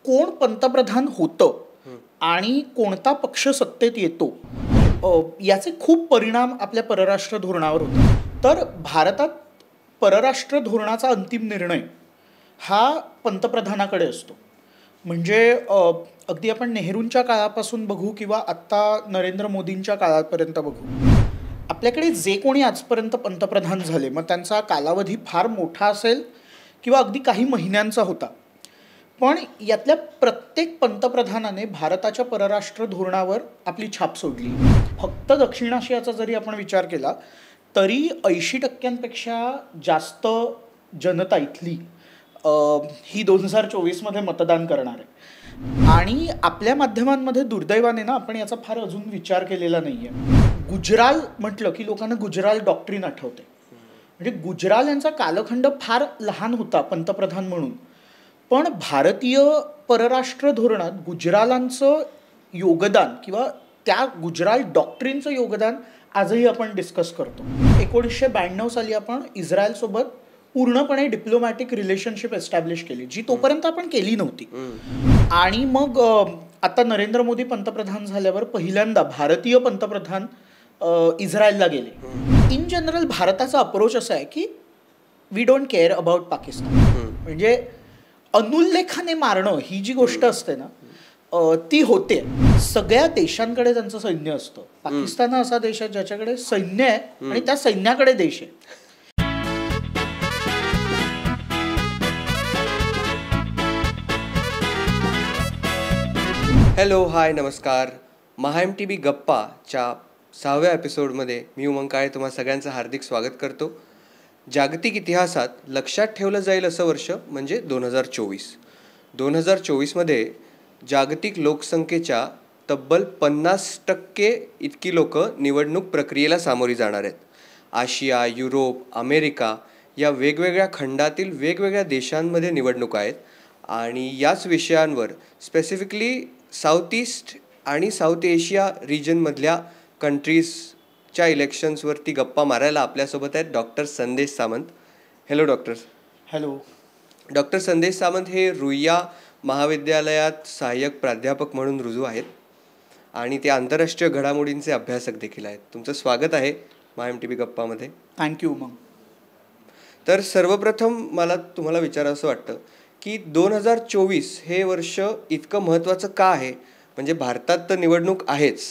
कोण पंतप्रधान होतं आणि कोणता पक्ष सत्तेत येतो याचे खूप परिणाम आपल्या परराष्ट्र धोरणावर होतात. तर भारतात परराष्ट्र धोरणाचा अंतिम निर्णय हा पंतप्रधानाकडे असतो. म्हणजे अगदी आपण नेहरूंच्या काळापासून बघू किंवा आत्ता नरेंद्र मोदींच्या काळापर्यंत बघू, आपल्याकडे जे कोणी आजपर्यंत पंतप्रधान झाले, मग त्यांचा कालावधी फार मोठा असेल किंवा अगदी काही महिन्यांचा होता, पण यातल्या प्रत्येक पंतप्रधानाने भारताच्या परराष्ट्र धोरणावर आपली छाप सोडली. फक्त दक्षिण आशियाचा जरी आपण विचार केला तरी 80% जास्त जनता इथली ही 2024 मतदान करणार आहे. आणि आपल्या माध्यमांमध्ये दुर्दैवाने ना आपण याचा फार अजून विचार केलेला नाही आहे. गुजराल म्हटलं की लोकांना गुजराल डॉक्ट्रिन आठवते. म्हणजे गुजराल यांचा कालखंड फार लहान होता पंतप्रधान म्हणून, पण भारतीय परराष्ट्र धोरणात गुजरालांचं योगदान किंवा त्या गुजराल डॉक्ट्रिनचं योगदान आजही आपण डिस्कस करतो. 1992 साली आपण इस्रायलसोबत पूर्णपणे डिप्लोमॅटिक रिलेशनशिप एस्टॅब्लिश केली, जी तोपर्यंत आपण केली नव्हती. आणि मग आता नरेंद्र मोदी पंतप्रधान झाल्यावर पहिल्यांदा भारतीय पंतप्रधान इस्रायलला गेले. इन जनरल भारताचा अप्रोच असा आहे की we don't care about Pakistan. म्हणजे अनुल्लेखाने मारणं ही जी गोष्ट असते ना ती होते. सगळ्या देशांकडे त्यांचं सैन्य असतं. पाकिस्तान हा असा देश आहे ज्याच्याकडे सैन्य आहे आणि त्या सैन्याकडे देश आहे. हॅलो, हाय, नमस्कार. MHAMTV गप्पाच्या 6व्या एपिसोडमध्ये मी उमंग काळे तुम्हा सगळ्यांचं हार्दिक स्वागत करतो. जागतिक इतिहासात लक्षात ठेवलं जाईल असं वर्ष म्हणजे 2024. 2024मध्ये जागतिक लोकसंख्येच्या तब्बल 50% इतकी लोक निवडणूक प्रक्रियेला सामोरी जाणार आहेत. आशिया, युरोप, अमेरिका या वेगवेगळ्या खंडातील वेगवेगळ्या देशांमध्ये निवडणुका आहेत. आणि याच विषयांवर स्पेसिफिकली साऊथ ईस्ट आणि साऊथ एशिया रिजनमधल्या कंट्रीजच्या इलेक्शन्सवरती गप्पा मारायला आपल्यासोबत आहेत डॉक्टर संदेश Samant. Hello doctor. Hello. Doctor संदेश सामंत हे रुईया महाविद्यालयात सहाय्यक प्राध्यापक म्हणून रुजू आहेत आणि ते आंतरराष्ट्रीय घडामोडींचे अभ्यासक देखील आहेत. तुमचं स्वागत आहे MHAMTV गप्पामध्ये. थँक्यू. मग तर सर्वप्रथम मला तुम्हाला विचारावंसं वाटतं की 2024 हे वर्ष इतकं महत्त्वाचं का आहे? म्हणजे भारतात तर निवडणूक आहेच,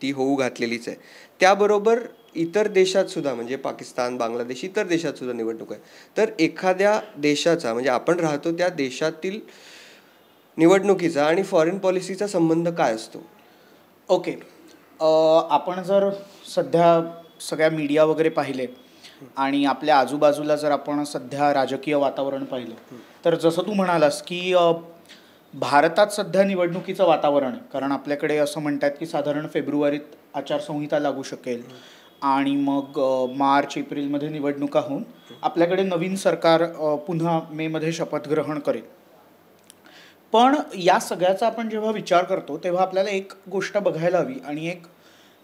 ती होऊ घातलेलीच आहे, त्याबरोबर इतर देशात सुद्धा म्हणजे पाकिस्तान, बांगलादेश, इतर देशात सुद्धा निवडणूक आहे. तर एखाद्या देशाचा म्हणजे आपण राहतो त्या देशातील निवडणुकीचा आणि फॉरेन पॉलिसीचा संबंध काय असतो? ओके. आपण जर सध्या सगळ्या मीडिया वगैरे पाहिले आणि आपल्या आजूबाजूला जर आपण सध्या राजकीय वातावरण पाहिलं तर जसं तू म्हणालास की भारतात सध्या निवडणुकीचं वातावरण आहे. कारण आपल्याकडे असं म्हणतात की साधारण फेब्रुवारीत आचारसंहिता लागू शकेल आणि मग मार्च एप्रिलमध्ये निवडणुका होऊन आपल्याकडे नवीन सरकार पुन्हा मेमध्ये शपथग्रहण करेल. पण या सगळ्याचा आपण जेव्हा विचार करतो तेव्हा आपल्याला एक गोष्ट बघायला हवी आणि एक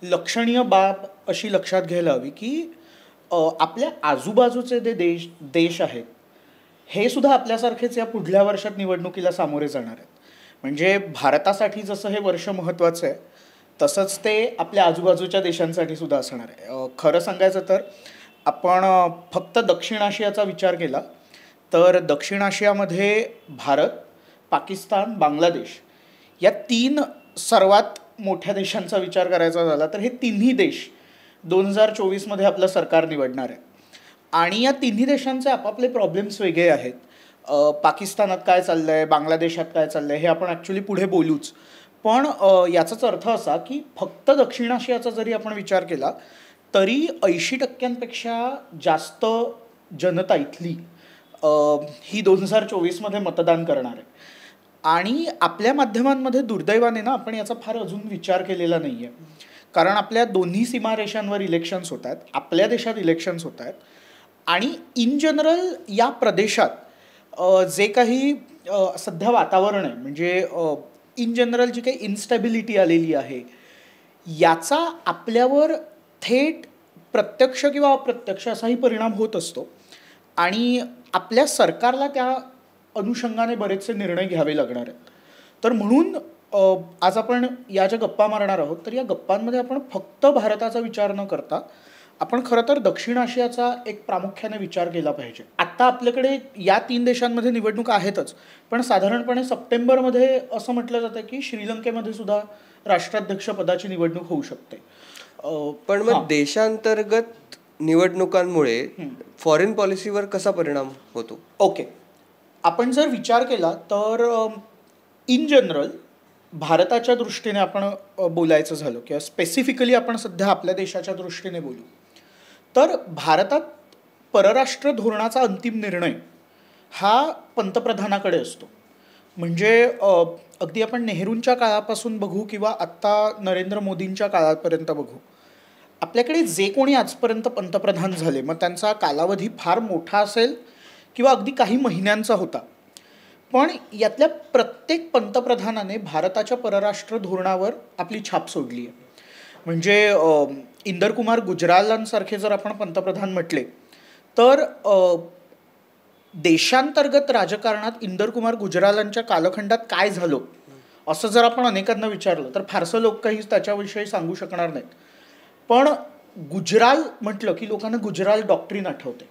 लक्षणीय बाब अशी लक्षात घ्यायला हवी की आपल्या आजूबाजूचे जे देश आहेत हे सुद्धा आपल्यासारखेच या पुढल्या वर्षात निवडणुकीला सामोरे जाणार आहेत. म्हणजे भारतासाठी जसं हे वर्ष महत्त्वाचं आहे तसंच ते आपल्या आजूबाजूच्या देशांसाठी सुद्धा असणार आहे. खरं सांगायचं तर आपण फक्त दक्षिण आशियाचा विचार केला तर दक्षिण आशियामध्ये भारत, पाकिस्तान, बांगलादेश या 3 सर्वात मोठ्या देशांचा विचार करायचा झाला तर हे तिन्ही देश 2024 आपलं सरकार निवडणार आहे. आणि या तिन्ही देशांचे आपापले प्रॉब्लेम्स वेगळे आहेत. पाकिस्तानात काय चाललं आहे, बांगलादेशात काय चाललं आहे हे आपण ॲक्च्युली पुढे बोलूच. पण याचाच अर्थ असा की फक्त दक्षिण आशियाचा जरी आपण विचार केला तरी 80% जास्त जनता इथली ही 2024 मतदान करणार आहे. आणि आपल्या माध्यमांमध्ये दुर्दैवाने ना आपण याचा फार अजून विचार केलेला नाही आहे. कारण आपल्या दोन्ही सीमारेषांवर इलेक्शन्स होत आहेत, आपल्या देशात इलेक्शन्स होत आहेत आणि इन जनरल या प्रदेशात जे काही सध्या वातावरण आहे म्हणजे इन जनरल जी काही इन्स्टॅबिलिटी आलेली आहे याचा आपल्यावर थेट प्रत्यक्ष किंवा अप्रत्यक्ष असाही परिणाम होत असतो. आणि आपल्या सरकारला त्या अनुषंगाने बरेचसे निर्णय घ्यावे लागणार आहेत. तर म्हणून आज आपण या ज्या गप्पा मारणार आहोत तर या गप्पांमध्ये आपण फक्त भारताचा विचार न करता आपण खरं तर दक्षिण आशियाचा एक प्रामुख्याने विचार केला पाहिजे. आत्ता आपल्याकडे या 3 देशांमध्ये निवडणुका आहेतच, पण साधारणपणे सप्टेंबरमध्ये असं म्हटलं जातं की श्रीलंकेमध्ये सुद्धा राष्ट्राध्यक्ष पदाची निवडणूक होऊ शकते. पण मग देशांतर्गत निवडणुकांमुळे फॉरेन पॉलिसीवर कसा परिणाम होतो? ओके, आपण जर विचार केला तर इन जनरल भारताच्या दृष्टीने आपण बोलायचं झालं किंवा स्पेसिफिकली आपण सध्या आपल्या देशाच्या दृष्टीने बोलू तर भारतात परराष्ट्र धोरणाचा अंतिम निर्णय हा पंतप्रधानाकडे असतो. म्हणजे अगदी आपण नेहरूंच्या काळापासून बघू किंवा आत्ता नरेंद्र मोदींच्या काळापर्यंत बघू, आपल्याकडे जे कोणी आजपर्यंत पंतप्रधान झाले मग त्यांचा कालावधी फार मोठा असेल किंवा अगदी काही महिन्यांचा होता, पण यातल्या प्रत्येक पंतप्रधानाने भारताच्या परराष्ट्र धोरणावर आपली छाप सोडली आहे. म्हणजे इंदरकुमार गुजरालांसारखे जर आपण पंतप्रधान म्हटले तर देशांतर्गत राजकारणात इंदरकुमार गुजरालांच्या कालखंडात काय झालं असं जर आपण अनेकांना विचारलं तर फारसं लोक काही त्याच्याविषयी सांगू शकणार नाहीत. पण गुजराल म्हटलं की लोकांना गुजराल डॉक्ट्रीन आठवते.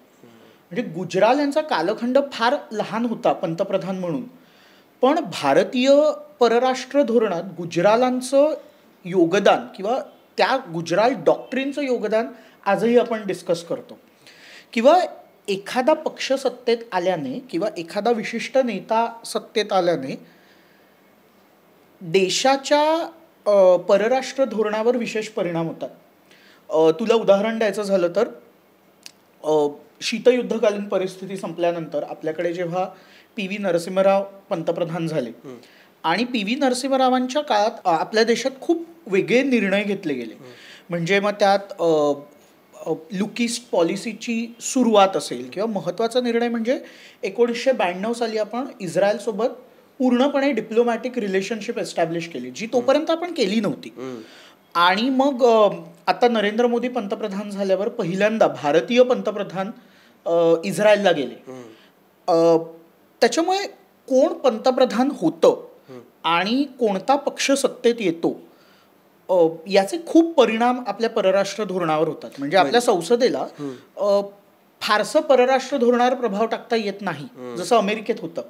म्हणजे गुजराल यांचा कालखंड फार लहान होता पंतप्रधान म्हणून, पण भारतीय परराष्ट्र धोरणात गुजरालांचं योगदान किंवा त्या गुजराल डॉक्ट्रीनचं योगदान आजही आपण डिस्कस करतो. किंवा एखादा पक्ष सत्तेत आल्याने किंवा एखादा विशिष्ट नेता सत्तेत आल्याने देशाच्या परराष्ट्र धोरणावर विशेष परिणाम होतात. तुला उदाहरण द्यायचं झालं तर शीतयुद्धकालीन परिस्थिती संपल्यानंतर आपल्याकडे जेव्हा PV नरसिंहराव पंतप्रधान झाले आणि PV नरसिंहरावांच्या काळात आपल्या देशात खूप वेगळे निर्णय घेतले गेले. म्हणजे मग त्यात लुकिस्ट पॉलिसीची सुरुवात असेल किंवा महत्त्वाचा निर्णय म्हणजे 1992 साली आपण इस्रायलसोबत पूर्णपणे डिप्लोमॅटिक रिलेशनशिप एस्टॅब्लिश केली, जी तोपर्यंत आपण केली नव्हती. आणि मग आता नरेंद्र मोदी पंतप्रधान झाल्यावर पहिल्यांदा भारतीय पंतप्रधान इस्रायलला गेले. त्याच्यामुळे कोण पंतप्रधान होतं आणि कोणता पक्ष सत्तेत येतो याचे खूप परिणाम आपल्या परराष्ट्र धोरणावर होतात. म्हणजे आपल्या संसदेला फारसं परराष्ट्र धोरणावर प्रभाव टाकता येत नाही जसं अमेरिकेत होतं,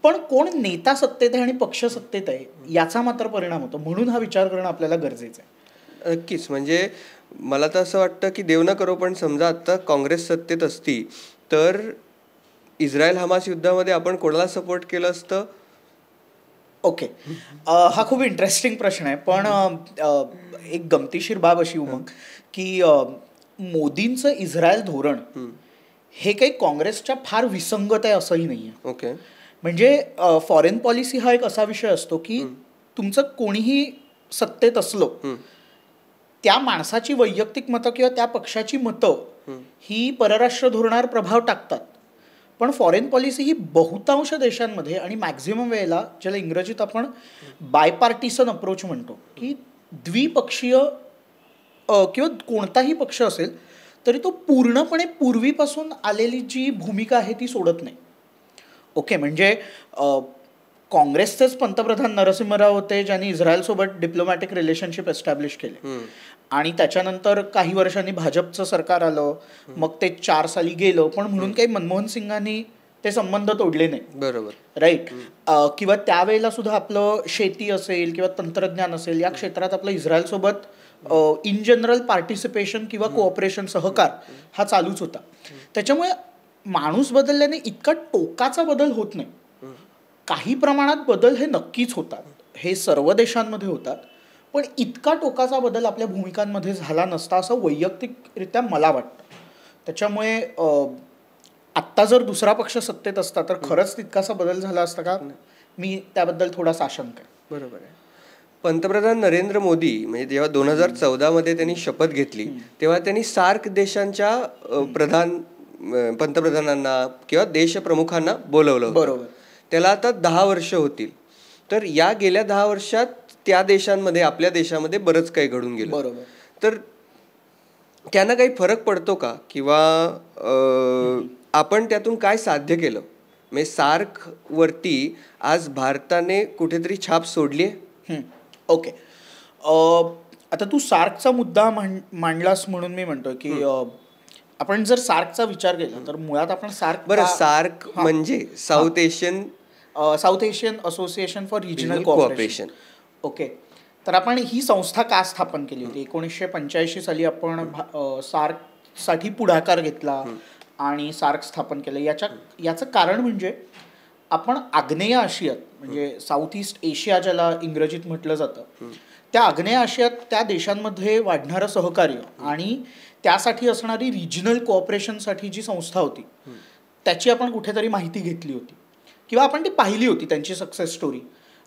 पण कोण नेता सत्तेत आहे आणि पक्ष सत्तेत आहे याचा मात्र परिणाम होतो. म्हणून हा विचार करणं आपल्याला गरजेचं आहे. नक्कीच. म्हणजे मला तर असं वाटतं की देव न करो, पण समजा आता काँग्रेस सत्तेत असती तर इस्रायल हमास युद्धामध्ये आपण कोणाला सपोर्ट केलं असतं? ओके, हा खूप इंटरेस्टिंग प्रश्न आहे. पण एक गमतीशीर बाब अशी उमंग की मोदींचं इस्रायल धोरण हे काही काँग्रेसच्या फार विसंगत आहे असंही नाही आहे. ओके, म्हणजे फॉरेन पॉलिसी हा एक असा विषय असतो की तुमचं कोणीही सत्तेत असलं त्या माणसाची वैयक्तिक मतं किंवा त्या पक्षाची मतं ही परराष्ट्र धोरणावर प्रभाव टाकतात. पण फॉरेन पॉलिसी ही बहुतांश देशांमध्ये आणि मॅक्झिमम वेळेला ज्याला इंग्रजीत आपण बायपार्टिसन अप्रोच म्हणतो की द्विपक्षीय किंवा कोणताही पक्ष असेल तरी तो पूर्णपणे पूर्वीपासून आलेली जी भूमिका आहे ती सोडत नाही. ओके, म्हणजे काँग्रेसचेच पंतप्रधान नरसिंहराव होते ज्यांनी इस्रायलसोबत डिप्लोमॅटिक रिलेशनशिप एस्टॅब्लिश केले आणि त्याच्यानंतर काही वर्षांनी भाजपचं सरकार आलं, मग ते 4 साली गेलं, पण म्हणून काही मनमोहन सिंगांनी ते संबंध तोडले नाही. बरोबर, राईट. किंवा त्यावेळेला सुद्धा आपलं शेती असेल किंवा तंत्रज्ञान असेल या क्षेत्रात आपलं इस्रायलसोबत इन जनरल पार्टिसिपेशन किंवा कोऑपरेशन सहकार हा चालूच होता. त्याच्यामुळे माणूस बदलल्याने इतका टोकाचा बदल होत नाही. काही प्रमाणात बदल हे नक्कीच होतात, हे सर्व देशांमध्ये होतात, पण इतका टोकाचा बदल आपल्या भूमिकांमध्ये झाला नसता असं वैयक्तिकरित्या मला वाटतं. त्याच्यामुळे आत्ता जर दुसरा पक्ष सत्तेत असता तर खरंच तितकासा बदल झाला असता का, मी त्याबद्दल थोडासा आशंका आहे. बरोबर आहे. पंतप्रधान नरेंद्र मोदी म्हणजे जेव्हा 2014 मध्ये त्यांनी शपथ घेतली तेव्हा त्यांनी सार्क देशांच्या पंतप्रधानांना किंवा देशप्रमुखांना बोलवलं. बरोबर. त्याला आता 10 वर्ष होतील. तर या गेल्या 10 वर्षात त्या देशांमध्ये आपल्या देशामध्ये बरंच काही घडून गेलं. बरोबर. तर त्यांना काही फरक पडतो का किंवा आपण त्यातून काय साध्य केलं? म्हणजे सार्कवरती आज भारताने कुठेतरी छाप सोडली आहे. ओके. आता तू सार्कचा मुद्दा मांडलास म्हणून मी म्हणतोय की आपण जर सार्कचा विचार केला तर मुळात आपण बरं, सार्क म्हणजे south Asian association for regional cooperation. Okay. तर आपण ही संस्था का स्थापन केली होती? 1985 साली आपण सार्कसाठी पुढाकार घेतला आणि सार्क स्थापन केलं. याचं कारण म्हणजे आपण आग्नेय आशियात म्हणजे साऊथ ईस्ट एशिया ज्याला इंग्रजीत म्हटलं जातं, त्या आग्नेय आशियात त्या देशांमध्ये वाढणारं सहकार्य आणि त्यासाठी असणारी रिजनल कोऑपरेशनसाठी जी संस्था होती त्याची आपण कुठेतरी माहिती घेतली होती किंवा आपण ती पाहिली होती त्यांची सक्सेस स्टोरी.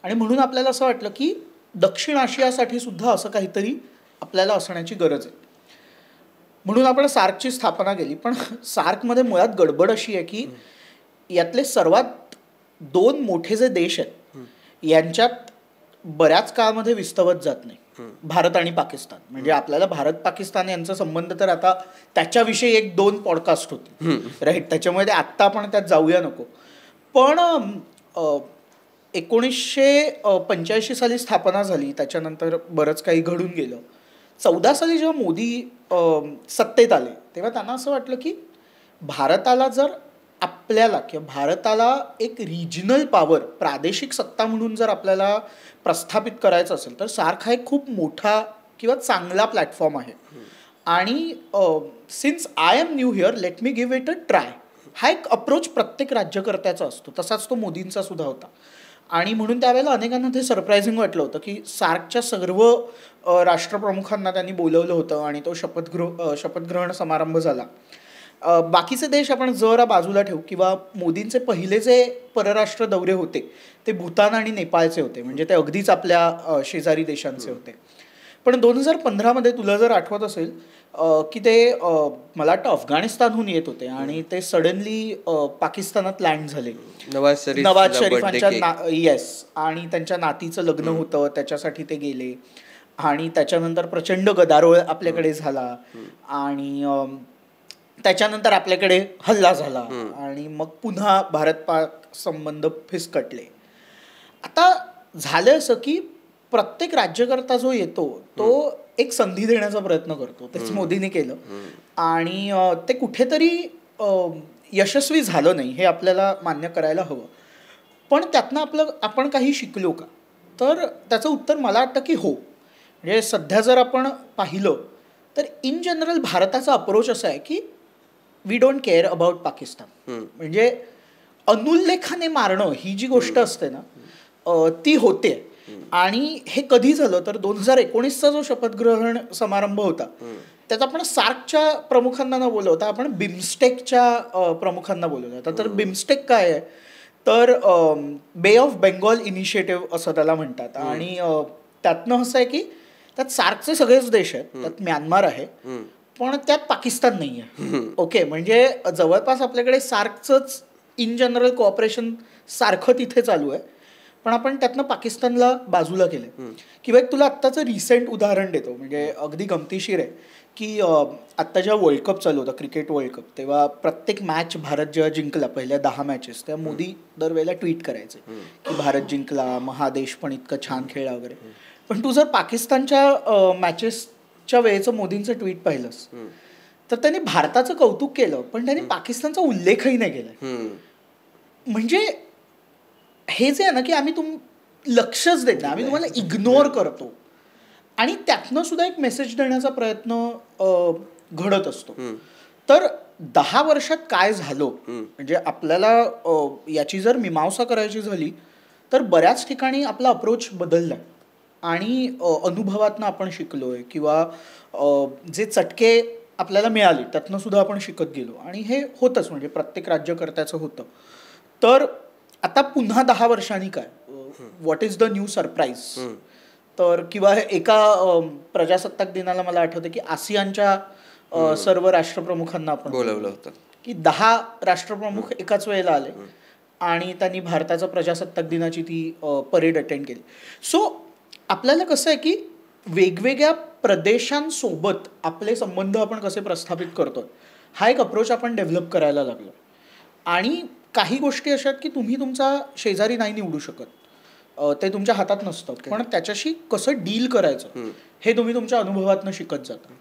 आणि म्हणून आपल्याला असं वाटलं की दक्षिण आशियासाठी सुद्धा असं काहीतरी आपल्याला असण्याची गरज आहे. म्हणून आपण सार्कची स्थापना केली. पण सार्कमध्ये मुळात गडबड अशी आहे की यातले सर्वात 2 मोठे जे देश आहेत यांच्यात बऱ्याच काळामध्ये विस्तवत जात नाही, भारत आणि पाकिस्तान. म्हणजे आपल्याला भारत पाकिस्तान यांचा संबंध तर आता त्याच्याविषयी 1-2 पॉडकास्ट होते, राईट. त्याच्यामुळे ते आत्ता आपण त्यात जाऊया नको. पण 1985 साली स्थापना झाली, त्याच्यानंतर बरंच काही घडून गेलं. 14 साली जेव्हा मोदी सत्तेत आले तेव्हा त्यांना असं वाटलं की भारताला जर आपल्याला किंवा भारताला एक रिजनल पॉवर, प्रादेशिक सत्ता म्हणून जर आपल्याला प्रस्थापित करायचं असेल तर सार्क हा एक खूप मोठा किंवा चांगला प्लॅटफॉर्म आहे. आणि since I am new here, let me give it a try, हा एक अप्रोच प्रत्येक राज्यकर्त्याचा असतो. तसाच तो मोदींचा सुद्धा होता. आणि म्हणून त्यावेळेला अनेकांना ते सरप्रायझिंग वाटलं होतं की सार्कच्या सर्व राष्ट्रप्रमुखांना त्यांनी बोलवलं होतं आणि तो शपथग्रहण समारंभ झाला. बाकीचे देश आपण जरा बाजूला ठेवू किंवा मोदींचे पहिले जे परराष्ट्र दौरे होते ते भूतान आणि नेपाळचे होते, म्हणजे ते अगदीच आपल्या शेजारी देशांचे होते. पण 2015 तुला जर आठवत असेल की ते मला वाटतं अफगाणिस्तानहून येत होते आणि ते सडनली पाकिस्तानात लँड झाले. नवाज शरीफांच्या येस, आणि त्यांच्या नातीचं लग्न होतं त्याच्यासाठी ते गेले आणि त्याच्यानंतर प्रचंड गदारोळ आपल्याकडे झाला आणि त्याच्यानंतर आपल्याकडे हल्ला झाला आणि मग पुन्हा भारत पाक संबंध फिसकटले. आता झालं असं की प्रत्येक राज्यकर्ता जो येतो तो एक संधी देण्याचा प्रयत्न करतो. तेच मोदीने केलं आणि ते कुठेतरी यशस्वी झालं नाही, हे आपल्याला मान्य करायला हवं. पण त्यातनं आपण काही शिकलो का? तर त्याचं उत्तर मला वाटतं की हो. म्हणजे सध्या जर आपण पाहिलं तर इन जनरल भारताचा अप्रोच असा आहे की we don't care about Pakistan. म्हणजे अनुल्लेखाने मारणं ही जी गोष्ट असते ना ती होते. आणि हे कधी झालं तर 2019चा जो शपथग्रहण समारंभ होता त्यात आपण सार्कच्या प्रमुखांना न बोलवता आपण बिमस्टेकच्या प्रमुखांना बोलवलं होतं. तर बिमस्टेक काय आहे तर बे ऑफ बेंगॉल इनिशिएटिव्ह असं त्याला म्हणतात. आणि त्यातनं असं आहे की त्यात सार्कचे सगळेच देश आहेत, त्यात म्यानमार आहे पण त्यात पाकिस्तान नाही आहे. ओके, म्हणजे जवळपास आपल्याकडे सार्कचंच इन जनरल कोऑपरेशन सारखं तिथे चालू आहे, पण आपण त्यातनं पाकिस्तानला बाजूला केलं. किंवा एक तुला आत्ताचं रिसेंट उदाहरण देतो, म्हणजे अगदी गमतीशीर आहे की आत्ता जेव्हा वर्ल्ड कप चालू होता, क्रिकेट वर्ल्ड कप, तेव्हा प्रत्येक मॅच भारत जेव्हा जिंकला, पहिल्या 10 मॅचेस, तेव्हा मोदी दरवेळेला ट्विट करायचे की भारत जिंकला, महादेश पण इतकं छान खेळला वगैरे. पण तू जर पाकिस्तानच्या मॅचेसच्या वेळेचं मोदींचं ट्विट पाहिलंस तर त्यांनी भारताचं कौतुक केलं पण त्यांनी पाकिस्तानचा उल्लेखही नाही केला. म्हणजे हे जे आहे ना की आम्ही लक्षच देत नाही, आम्ही तुम्हाला इग्नोर करतो आणि त्यातनं सुद्धा एक मेसेज देण्याचा प्रयत्न घडत असतो. तर 10 वर्षात काय झालं म्हणजे आपल्याला याची जर मीमांसा करायची झाली तर बऱ्याच ठिकाणी आपला अप्रोच बदलला आणि अनुभवातनं आपण शिकलोय किंवा जे चटके आपल्याला मिळाले त्यातनं सुद्धा आपण शिकत गेलो आणि हे होतंच, म्हणजे प्रत्येक राज्यकर्त्याचं होतं. तर आता पुन्हा 10 वर्षांनी काय, what is the new surprise? तर किंवा एका प्रजासत्ताक दिनाला मला आठवतं की आसियानच्या सर्व राष्ट्रप्रमुखांना आपण बोलवलं होतं की 10 राष्ट्रप्रमुख एकाच वेळेला आले आणि त्यांनी भारताचा प्रजासत्ताक दिनाची ती परेड अटेंड केली. सो आपल्याला कसं आहे की वेगवेगळ्या प्रदेशांसोबत आपले संबंध आपण कसे प्रस्थापित करतो हा एक अप्रोच आपण डेव्हलप करायला लागलो. आणि काही गोष्टी अशा आहेत की तुम्ही तुमचा शेजारी नाही निवडू शकत, ते तुमच्या हातात नसतं, पण त्याच्याशी कसं डील करायचं हे तुम्ही तुमच्या अनुभवातनं शिकत जाता.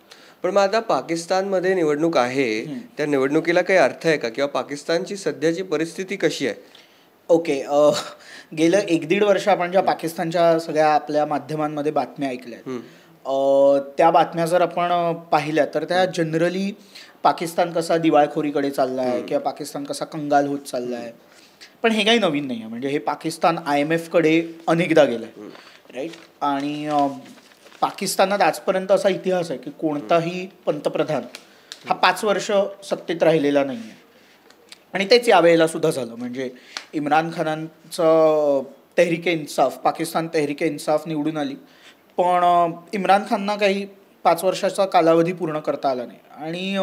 पण मग आता पाकिस्तानमध्ये निवडणूक आहे, त्या निवडणुकीला काही अर्थ आहे का, किंवा पाकिस्तानची सध्याची परिस्थिती कशी आहे? ओके, गेलं 1-1.5 वर्ष आपण ज्या पाकिस्तानच्या सगळ्या आपल्या माध्यमांमध्ये बातम्या ऐकल्या, त्या बातम्या जर आपण पाहिल्या तर त्या जनरली पाकिस्तान कसा दिवाळखोरीकडे चालला आहे किंवा पाकिस्तान कसा कंगाल होत चालला आहे. पण हे काही नवीन नाही आहे. म्हणजे हे पाकिस्तान IMFकडे अनेकदा गेलं आहे, राईट. आणि पाकिस्तानात आजपर्यंत असा इतिहास आहे की कोणताही पंतप्रधान हा 5 वर्ष सत्तेत राहिलेला नाही आहे. आणि तेच यावेळेला सुद्धा झालं. म्हणजे इम्रान खानांचं तेहरीके इन्साफ, पाकिस्तान तेहरीके इन्साफ निवडून आली, पण इम्रान खानना काही 5 वर्षाचा कालावधी पूर्ण करता आला नाही. आणि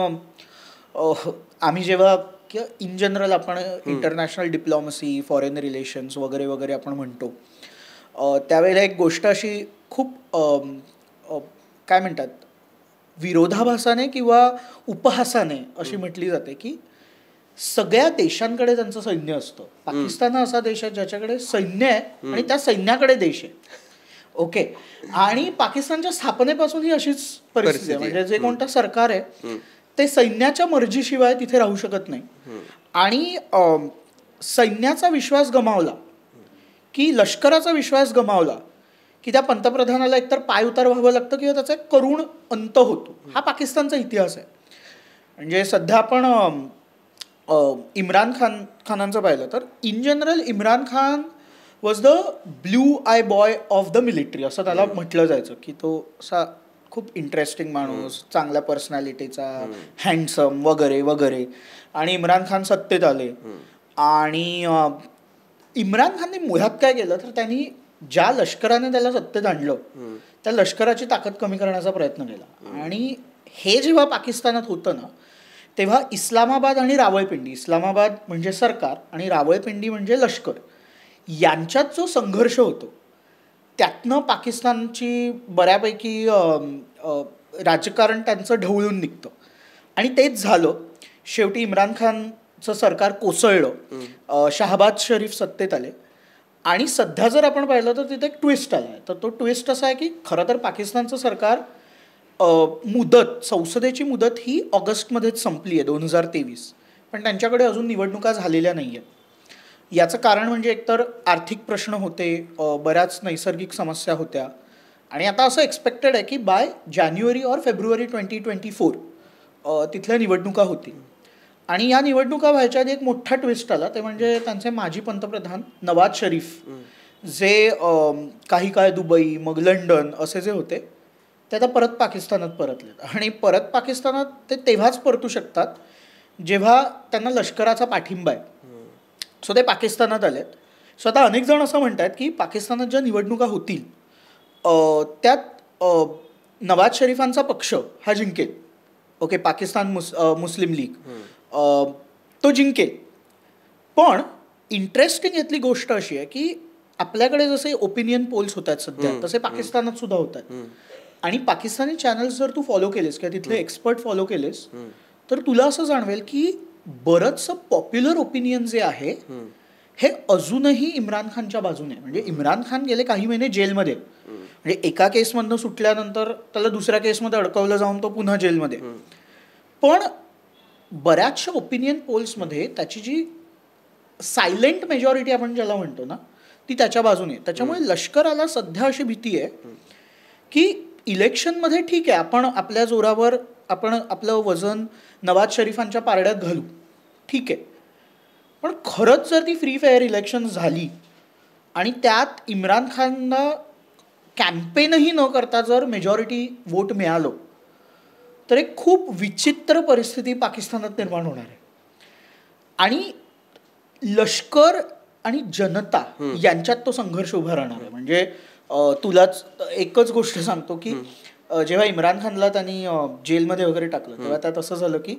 आम्ही जेव्हा किंवा इन जनरल आपण इंटरनॅशनल डिप्लॉमसी, फॉरेन रिलेशन्स वगैरे वगैरे आपण म्हणतो, त्यावेळेला एक गोष्ट अशी खूप काय म्हणतात, विरोधाभासाने किंवा उपहासाने अशी म्हटली जाते की सगळ्या देशांकडे त्यांचं सैन्य असतं. पाकिस्तान हा असा देश आहे ज्याच्याकडे सैन्य आहे आणि त्या सैन्याकडे देश आहे. ओके. आणि पाकिस्तानच्या स्थापनेपासून ही अशीच परिस्थिती आहे. म्हणजे जे कोणतं सरकार आहे ते सैन्याच्या मर्जीशिवाय तिथे राहू शकत नाही. आणि सैन्याचा विश्वास गमावला की, लष्कराचा विश्वास गमावला की त्या पंतप्रधानाला एकतर पाय उतार व्हावं लागतं किंवा त्याचा एक करुण अंत होतो. हा पाकिस्तानचा इतिहास आहे. म्हणजे सध्या आपण इम्रान खानांचं पाहिलं तर in general Imran Khan was the blue I boy of the military असं त्याला म्हटलं जायचं, की तो असा खूप इंटरेस्टिंग माणूस, चांगल्या पर्सनॅलिटीचा, हँडसम वगैरे वगैरे. आणि इम्रान खान सत्तेत आले आणि इम्रान खानने मुळात काय केलं तर त्यांनी ज्या लष्कराने त्याला सत्तेत आणलं त्या लष्कराची ताकद कमी करण्याचा प्रयत्न केला. आणि हे जेव्हा पाकिस्तानात होतं ना, तेव्हा इस्लामाबाद आणि रावळपिंडी, इस्लामाबाद म्हणजे सरकार आणि रावळपिंडी म्हणजे लष्कर, यांच्यात जो संघर्ष होतो त्यातनं पाकिस्तानची बऱ्यापैकी राजकारण त्यांचं ढवळून निघतं. आणि तेच झालं. शेवटी इम्रान खानचं सरकार कोसळलं, शहबाज शरीफ सत्तेत आले. आणि सध्या जर आपण पाहिलं तर तिथे एक ट्विस्ट आला आहे. तर तो ट्विस्ट असा आहे की खरं तर पाकिस्तानचं सरकार मुदत, संसदेची मुदत ही ऑगस्टमध्येच संपली आहे 2023, पण त्यांच्याकडे अजून निवडणुका झालेल्या नाही आहेत. याचं कारण म्हणजे एकतर आर्थिक प्रश्न होते, बऱ्याच नैसर्गिक समस्या होत्या. आणि आता असं एक्सपेक्टेड आहे की बाय जानेवारी और फेब्रुवारी 2024 तिथल्या निवडणुका होतील. आणि या निवडणुका व्हायच्या आधी एक मोठा ट्विस्ट आला, ते म्हणजे त्यांचे माजी पंतप्रधान नवाज शरीफ, जे काही काळ दुबई मग लंडन असे जे होते ते आता परत पाकिस्तानात परतलेत. आणि परत पाकिस्तानात ते तेव्हाच परतू शकतात जेव्हा त्यांना लष्कराचा पाठिंबा आहे. सो ते पाकिस्तानात आलेत. सो आता अनेक जण असं म्हणतात की पाकिस्तानात ज्या निवडणुका होतील त्यात नवाज शरीफांचा पक्ष हा जिंकेल. ओके, पाकिस्तान मुस्लिम लीग तो जिंकेल. पण इंटरेस्टिंग यातली गोष्ट अशी आहे की आपल्याकडे जसे ओपिनियन पोल्स होत आहेत सध्या, तसे पाकिस्तानात सुद्धा होत आहेत. आणि पाकिस्तानी चॅनल्स जर तू फॉलो केलेस किंवा तिथले एक्सपर्ट फॉलो केलेस तर तुला असं जाणवेल की बरंचसं पॉप्युलर ओपिनियन जे आहे हे अजूनही इम्रान खानच्या बाजूने. म्हणजे इम्रान खान गेले काही महिने जेलमध्ये, म्हणजे एका केसमधनं सुटल्यानंतर त्याला दुसऱ्या केसमध्ये अडकवलं जाऊन तो पुन्हा जेलमध्ये. पण बऱ्याचशा ओपिनियन पोल्समध्ये त्याची जी सायलेंट मेजॉरिटी आपण ज्याला म्हणतो ना, ती त्याच्या बाजूने. त्याच्यामुळे लष्कराला सध्या अशी भीती आहे की इलेक्शनमध्ये ठीक आहे, आपण आपल्या जोरावर आपण आपलं वजन नवाज शरीफांच्या पारड्यात घालू, ठीक आहे. पण खरंच जर ती फ्री फेअर इलेक्शन झाली आणि त्यात इम्रान खानला कॅम्पेनही न करता जर मेजॉरिटी वोट मिळालं तर एक खूप विचित्र परिस्थिती पाकिस्तानात निर्माण होणार आहे. आणि लष्कर आणि जनता यांच्यात तो संघर्ष उभा राहणार आहे. म्हणजे तुलाच एकच गोष्ट सांगतो की जेव्हा इम्रान खानला त्यांनी जेलमध्ये वगैरे टाकलं तेव्हा त्यात असं झालं की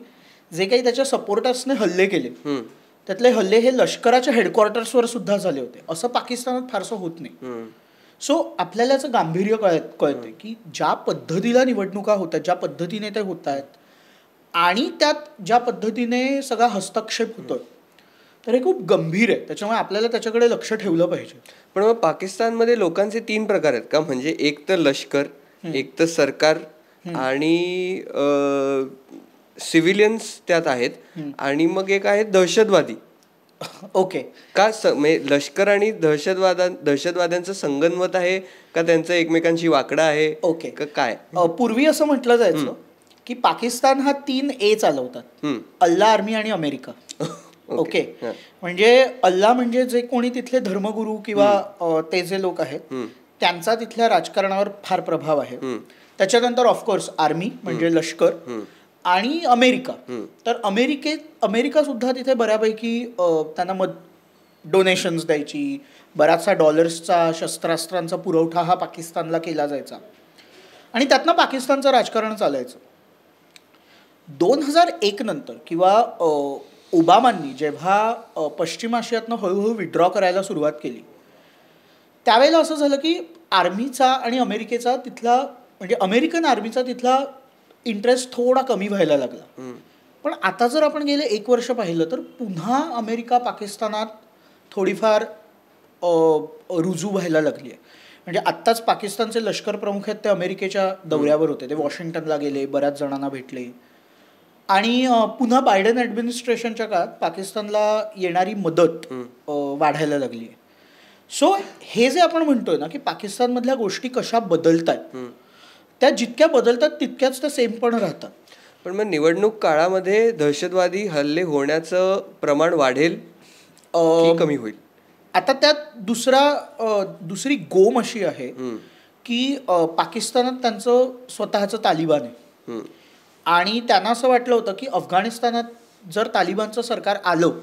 जे काही त्याच्या सपोर्टर्सने हल्ले केले त्यातले हल्ले हे लष्कराच्या हेडक्वार्टर्सवर सुद्धा झाले होते. असं पाकिस्तानात फारसं होत नाही. सो आपल्याला याचं गांभीर्य कळते की ज्या पद्धतीला निवडणुका होत आहेत, ज्या पद्धतीने ते होत आहेत आणि त्यात ज्या पद्धतीने सगळा हस्तक्षेप होतोय, तर हे खूप गंभीर आहे. त्याच्यामुळे आपल्याला त्याच्याकडे लक्ष ठेवलं पाहिजे. पण मग पाकिस्तानमध्ये लोकांचे 3 प्रकार आहेत का? म्हणजे एक तर लष्कर, एक तर सरकार आणि सिव्हिलियन्स त्यात आहेत, आणि मग एक आहे दहशतवादी. ओके. का म्हणजे लष्कर आणि दहशतवाद्यांचं संगनमत आहे का, त्यांचं एकमेकांशी वाकडं आहे? ओके. काय पूर्वी असं म्हटलं जायचं की पाकिस्तान हा 3 ए चालवतात, अल्ला, आर्मी आणि अमेरिका. ओके. म्हणजे अल्ला म्हणजे जे कोणी तिथले धर्मगुरू किंवा ते जे लोक आहेत त्यांचा तिथल्या राजकारणावर फार प्रभाव आहे. त्याच्यानंतर ऑफकोर्स आर्मी म्हणजे लष्कर आणि अमेरिका. तर अमेरिका सुद्धा तिथे बऱ्यापैकी त्यांना डोनेशन्स द्यायची, बराचसा डॉलर्सचा शस्त्रास्त्रांचा पुरवठा हा पाकिस्तानला केला जायचा आणि त्यातनं पाकिस्तानचं राजकारण चालायचं. 2001 नंतर किंवा ओबामांनी जेव्हा पश्चिम आशियातनं हळूहळू विड्रॉ करायला सुरुवात केली त्यावेळेला असं झालं की आर्मीचा आणि अमेरिकेचा तिथला म्हणजे अमेरिकन आर्मीचा तिथला इंटरेस्ट थोडा कमी व्हायला लागला. पण आता जर आपण गेले 1 वर्ष पाहिलं तर पुन्हा अमेरिका पाकिस्तानात थोडीफार रुजू व्हायला लागली आहे. म्हणजे आत्ताच पाकिस्तानचे लष्कर प्रमुख आहेत ते अमेरिकेच्या दौऱ्यावर होते. ते वॉशिंग्टनला गेले, बऱ्याच जणांना भेटले आणि पुन्हा बायडन ॲडमिनिस्ट्रेशनच्या काळात पाकिस्तानला येणारी मदत वाढायला लागली आहे. सो हे जे आपण म्हणतोय ना की पाकिस्तानमधल्या गोष्टी कशा बदलत आहेत, त्या जितक्या बदलतात तितक्याच त्या सेम पण राहतात. पण मग निवडणूक काळामध्ये दहशतवादी हल्ले होण्याचं प्रमाण वाढेल की कमी होईल? आता त्यात दुसरी गोम अशी आहे की पाकिस्तानात त्यांचं स्वतःचं तालिबान आहे आणि त्यांना असं वाटलं होतं की अफगाणिस्तानात जर तालिबानचं सरकार आलं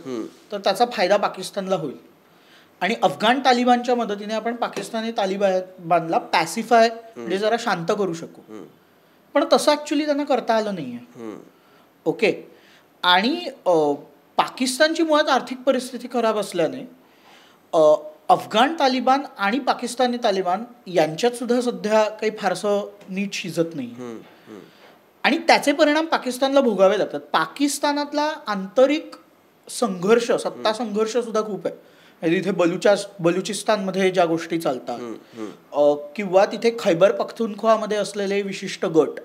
तर त्याचा फायदा पाकिस्तानला होईल आणि अफगाण तालिबानच्या मदतीने आपण पाकिस्तानी तालिबानला पॅसिफाय म्हणजे जरा शांत करू शकू. पण तसं ॲक्च्युली त्यांना करता आलं नाही आहे. ओके. आणि पाकिस्तानची मुळात आर्थिक परिस्थिती खराब असल्याने अफगाण तालिबान आणि पाकिस्तानी तालिबान यांच्यात सुद्धा सध्या काही फारसं नीट शिजत नाही आणि त्याचे परिणाम पाकिस्तानला भोगावे लागतात. पाकिस्तानातला आंतरिक संघर्ष, सत्ता संघर्ष सुद्धा खूप आहे. तिथे बलुचिस्तानमध्ये ज्या गोष्टी चालतात किंवा तिथे खैबर पख्तूनख्वामध्ये असलेले विशिष्ट गट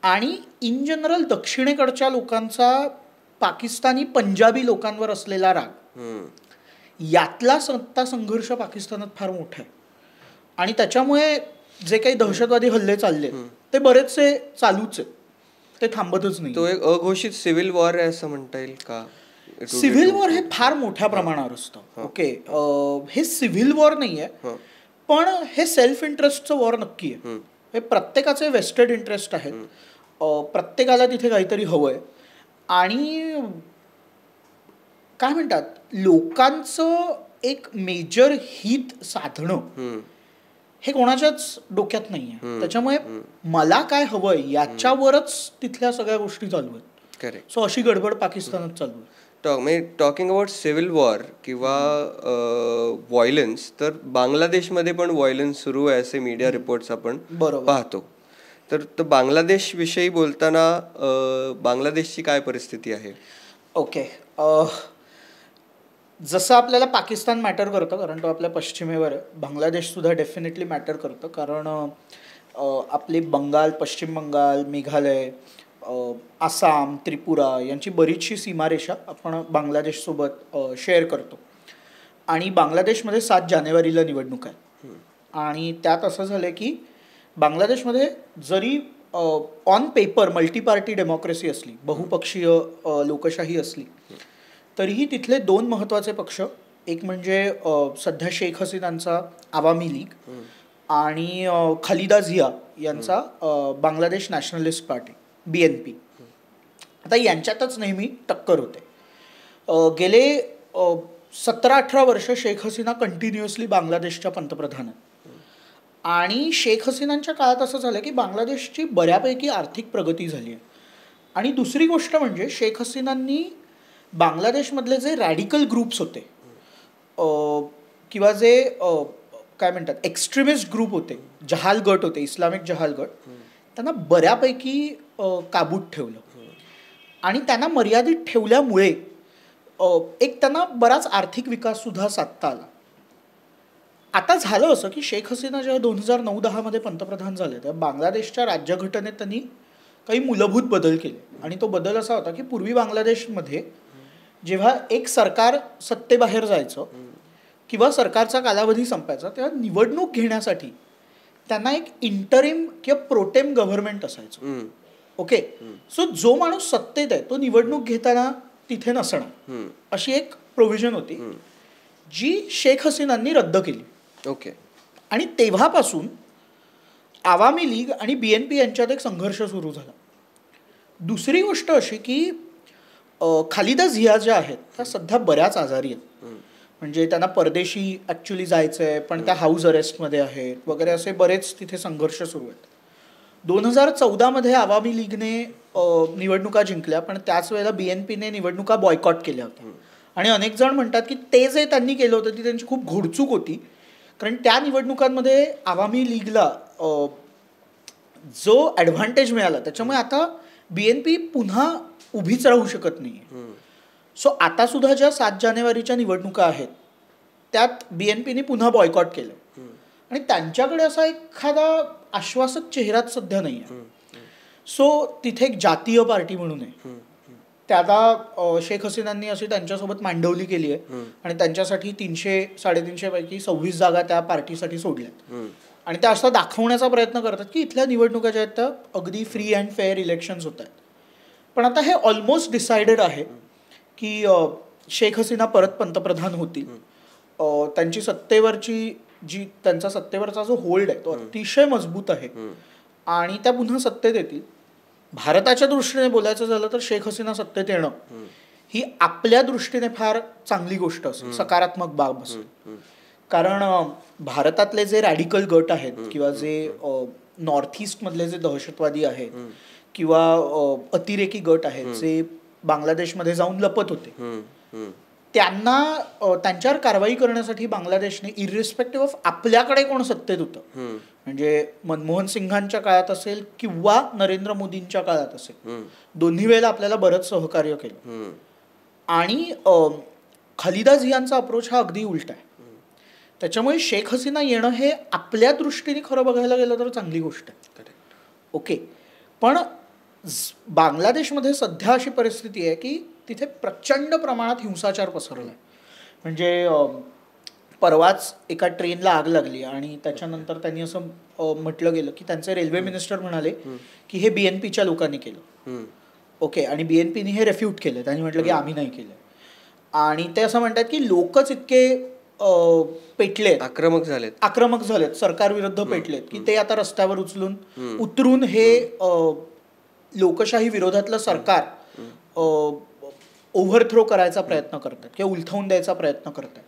आणि इन जनरल दक्षिणेकडच्या लोकांचा पाकिस्तानी पंजाबी लोकांवर असलेला राग, यातला सत्ता संघर्ष पाकिस्तानात फार मोठा आहे आणि त्याच्यामुळे जे काही दहशतवादी हल्ले चालले ते बरेचसे चालूच आहेत, ते थांबतच नाही. तो एक अघोषित सिव्हिल वॉर आहे असं म्हणता येईल का? सिव्हिल वॉर हे फार मोठ्या प्रमाणावर असतं. ओके. हे सिव्हिल वॉर नाही आहे, पण हे सेल्फ इंटरेस्टचं वॉर नक्की आहे. हे प्रत्येकाचे वेस्टेड इंटरेस्ट आहेत, प्रत्येकाला तिथे काहीतरी हवं आहे आणि काय म्हणतात लोकांचं एक मेजर हित साधणं हे कोणाच्याच डोक्यात नाही आहे. त्याच्यामुळे मला काय हवंय याच्यावरच तिथल्या सगळ्या गोष्टी चालू आहेत. करेक्ट. सो अशी गडबड पाकिस्तानात चालू आहे. टॉकिंग अबाउट सिव्हिल वॉर किंवा व्हायलन्स, तर बांगलादेशमध्ये पण व्हायलन्स सुरू आहे असे मीडिया रिपोर्ट्स आपण पाहतो. तर बांगलादेश विषयी बोलताना बांगलादेशची काय परिस्थिती आहे? ओके. जसं आपल्याला पाकिस्तान मॅटर करतं कारण तो आपल्या पश्चिमेवर आहे, बांगलादेश सुद्धा डेफिनेटली मॅटर करतं कारण आपले बंगाल, पश्चिम बंगाल, मेघालय, आसाम, त्रिपुरा यांची बरीचशी सीमारेषा आपण बांगलादेशसोबत शेअर करतो आणि बांगलादेशमध्ये 7 जानेवारीला निवडणूक आहे आणि त्यात असं झालं की बांगलादेशमध्ये जरी on paper multi party democracy असली, बहुपक्षीय लोकशाही असली, तरीही तिथले 2 महत्त्वाचे पक्ष, एक म्हणजे सध्या शेख हसीनांचा आवामी लीग आणि खालिदा झिया यांचा बांगलादेश नॅशनलिस्ट पार्टी BNP, आता यांच्यातच नेहमी टक्कर होते. गेले 17-18 वर्ष शेख हसीना कंटिन्युअसली बांगलादेशच्या पंतप्रधान आहेत आणि शेख हसीनांच्या काळात असं झालं की बांगलादेशची बऱ्यापैकी आर्थिक प्रगती झाली आहे आणि दुसरी गोष्ट म्हणजे शेख हसीनांनी बांगलादेशमधले जे रॅडिकल ग्रुप्स होते किंवा जे काय म्हणतात एक्स्ट्रीमिस्ट ग्रुप होते, जहाल गट होते, इस्लामिक जहाल गट, त्यांना बऱ्यापैकी काबूत ठेवलं आणि त्यांना मर्यादित ठेवल्यामुळे एक त्यांना बराच आर्थिक विकास सुद्धा साधता आला. आता झालं असं की शेख हसीना जेव्हा 2009-10 पंतप्रधान झाले तेव्हा बांगलादेशच्या राज्यघटनेत त्यांनी काही मूलभूत बदल केले. आणि तो बदल असा होता की पूर्वी बांगलादेशमध्ये जेव्हा एक सरकार सत्तेबाहेर जायचं किंवा सरकारचा कालावधी संपायचा तेव्हा निवडणूक घेण्यासाठी त्यांना एक इंटरिम किंवा प्रोटेम गव्हर्नमेंट असायचं. ओके. सो जो माणूस सत्तेत आहे तो निवडणूक घेताना तिथे नसणार अशी एक प्रोव्हिजन होती जी शेख हसीनांनी रद्द केली. ओके. आणि तेव्हापासून आवामी लीग आणि BNP यांच्यात एक संघर्ष सुरू झाला. दुसरी गोष्ट अशी की खालिदा झिया ज्या आहेत त्या सध्या बऱ्याच आजारी आहेत. म्हणजे त्यांना परदेशी ॲक्च्युली जायचं आहे पण त्या हाऊस अरेस्टमध्ये आहेत वगैरे असे बरेच तिथे संघर्ष सुरू आहेत. 2014 आवामी लीगने निवडणुका जिंकल्या पण त्याच वेळेला BNPने निवडणुका बॉयकॉट केल्या होत्या. आणि अनेक जण म्हणतात की ते जे त्यांनी केलं होतं ती त्यांची खूप घोडचूक होती. कारण त्या निवडणुकांमध्ये आवामी लीगला जो ॲडव्हान्टेज मिळाला त्याच्यामुळे आता BNP पुन्हा उभीच राहू शकत नाही. सो आता सुद्धा ज्या 7 जानेवारीच्या निवडणुका आहेत त्यात BNPने पुन्हा बॉयकॉट केलं. आणि त्यांच्याकडे असा एखादा आश्वासक चेहराच सध्या नाही आहे. सो तिथे एक जातीय पार्टी म्हणून आहे. त्याला शेख हसीनांनी अशी त्यांच्यासोबत मांडवली केली आहे आणि त्यांच्यासाठी 300-350 पैकी 26 जागा त्या पार्टीसाठी सोडल्यात. आणि त्या असं दाखवण्याचा प्रयत्न करतात की इथल्या निवडणुका ज्या आहेत त्या अगदी फ्री अँड फेअर इलेक्शन्स होत आहेत. पण आता हे ऑलमोस्ट डिसाइडेड आहे की शेख हसीना परत पंतप्रधान होतील. त्यांची सत्तेवरची त्यांचा सत्तेवरचा जो होल्ड आहे तो अतिशय मजबूत आहे आणि त्या पुन्हा सत्तेत येतील. भारताच्या दृष्टीने बोलायचं झालं तर शेख हसीना सत्तेत येणं ही आपल्या दृष्टीने फार चांगली गोष्ट असेल, सकारात्मक बाब असेल. कारण भारतातले जे रॅडिकल गट आहेत किंवा जे नॉर्थ ईस्टमधले जे दहशतवादी आहेत किंवा अतिरेकी गट आहेत जे बांगलादेशमध्ये जाऊन लपत होते त्यांना त्यांच्यावर कारवाई करण्यासाठी बांगलादेशने इरिस्पेक्टिव्ह ऑफ आपल्याकडे कोण सत्तेत होतं म्हणजे मनमोहन सिंघांच्या काळात असेल किंवा नरेंद्र मोदींच्या काळात असेल दोन्ही वेळेला आपल्याला बरंच सहकार्य केलं. आणि खालिदा झियांचा अप्रोच हा अगदी उलटा आहे. त्याच्यामुळे शेख हसीना येणं हे आपल्या दृष्टीने खरं बघायला गेलं तर चांगली गोष्ट आहे. ओके. पण बांगलादेशमध्ये सध्या अशी परिस्थिती आहे की तिथे प्रचंड प्रमाणात हिंसाचार पसरला आहे. म्हणजे परवाच एका ट्रेनला आग लागली आणि त्याच्यानंतर त्यांनी असं म्हटलं गेलं की त्यांचे रेल्वे मिनिस्टर म्हणाले की हे BNPच्या लोकांनी केलं. ओके. आणि BNPने हे रेफ्यूट केलं. त्यांनी म्हटलं की आम्ही नाही केलं. आणि ते असं म्हणतात की लोकच इतके पेटलेत, आक्रमक झालेत, सरकारविरुद्ध पेटलेत की ते आता रस्त्यावर उतरून हे लोकशाही विरोधातलं सरकार ओव्हरथ्रो करायचा प्रयत्न करतात किंवा उलथवून द्यायचा प्रयत्न करतात.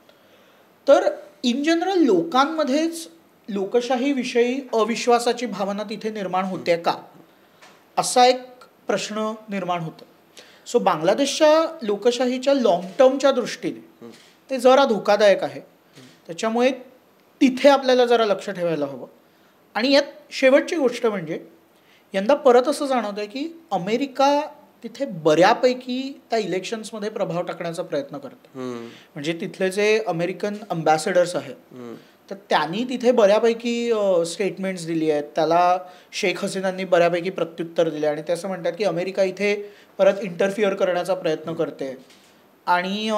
तर इन जनरल लोकांमध्येच लोकशाहीविषयी अविश्वासाची भावना तिथे निर्माण होते का असा एक प्रश्न निर्माण होतो. सो बांगलादेशच्या लोकशाहीच्या लॉंग टर्मच्या दृष्टीने ते जरा धोकादायक आहे. त्याच्यामुळे तिथे आपल्याला जरा लक्ष ठेवायला हवं. आणि यात शेवटची गोष्ट म्हणजे यंदा परत असं जाणवतं आहे की अमेरिका तिथे बऱ्यापैकी त्या इलेक्शन्समध्ये प्रभाव टाकण्याचा प्रयत्न करतात. म्हणजे तिथले जे अमेरिकन अम्बॅसेडर्स आहेत तर त्यांनी तिथे बऱ्यापैकी स्टेटमेंट्स दिली आहेत. त्याला शेख हसीनांनी बऱ्यापैकी प्रत्युत्तर दिले आणि ते असं म्हणतात की अमेरिका इथे परत इंटरफिअर करण्याचा प्रयत्न करते. आणि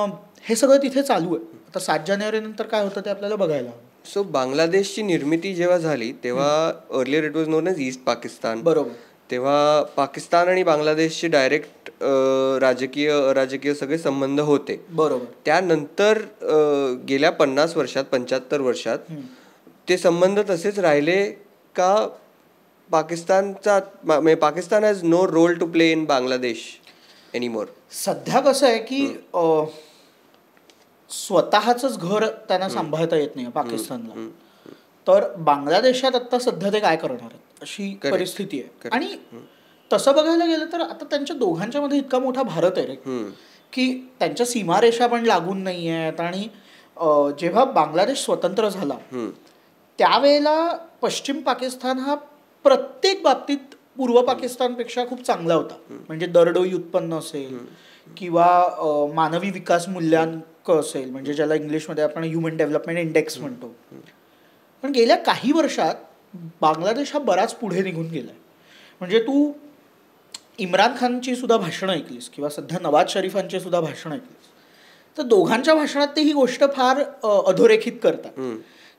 हे सगळं तिथे चालू आहे. आता 7 जानेवारीनंतर काय होतं ते आपल्याला बघायला हवं. सो बांगलादेशची निर्मिती जेव्हा झाली तेव्हा earlier it was known as East Pakistan. बरोबर. तेव्हा पाकिस्तान आणि बांगलादेशचे डायरेक्ट राजकीय अराजकीय सगळे संबंध होते. बरोबर. त्यानंतर गेल्या 50 वर्षात 75 वर्षात ते संबंध तसेच राहिले का Pakistan has no role to play in Bangladesh anymore. सध्या कसं आहे की स्वतःच घर त्यांना सांभाळता येत नाही पाकिस्तानला. तर बांगलादेशात आता सध्या ते काय करणार आहेत अशी परिस्थिती आहे. आणि तसं बघायला गेलं तर आता त्यांच्या दोघांच्या मध्ये इतका मोठा भारत आहे रे की त्यांच्या सीमारेषा पण लागून नाही आहेत. आणि जेव्हा बांगलादेश स्वतंत्र झाला त्यावेळेला पश्चिम पाकिस्तान हा प्रत्येक बाबतीत पूर्व पाकिस्तानपेक्षा खूप चांगला होता. म्हणजे दरडोई उत्पन्न असेल किंवा मानवी विकास मूल्यांक असेल, म्हणजे ज्याला इंग्लिशमध्ये आपण ह्युमन डेव्हलपमेंट इंडेक्स म्हणतो. पण गेल्या काही वर्षात बांगलादेश हा बराच पुढे निघून गेलाय. म्हणजे तू इम्रान खानची सुद्धा भाषणं ऐकलीस किंवा सध्या नवाज शरीफांची सुद्धा भाषणं ऐकलीस, तर दोघांच्या भाषणात ते ही गोष्ट फार अधोरेखित करतात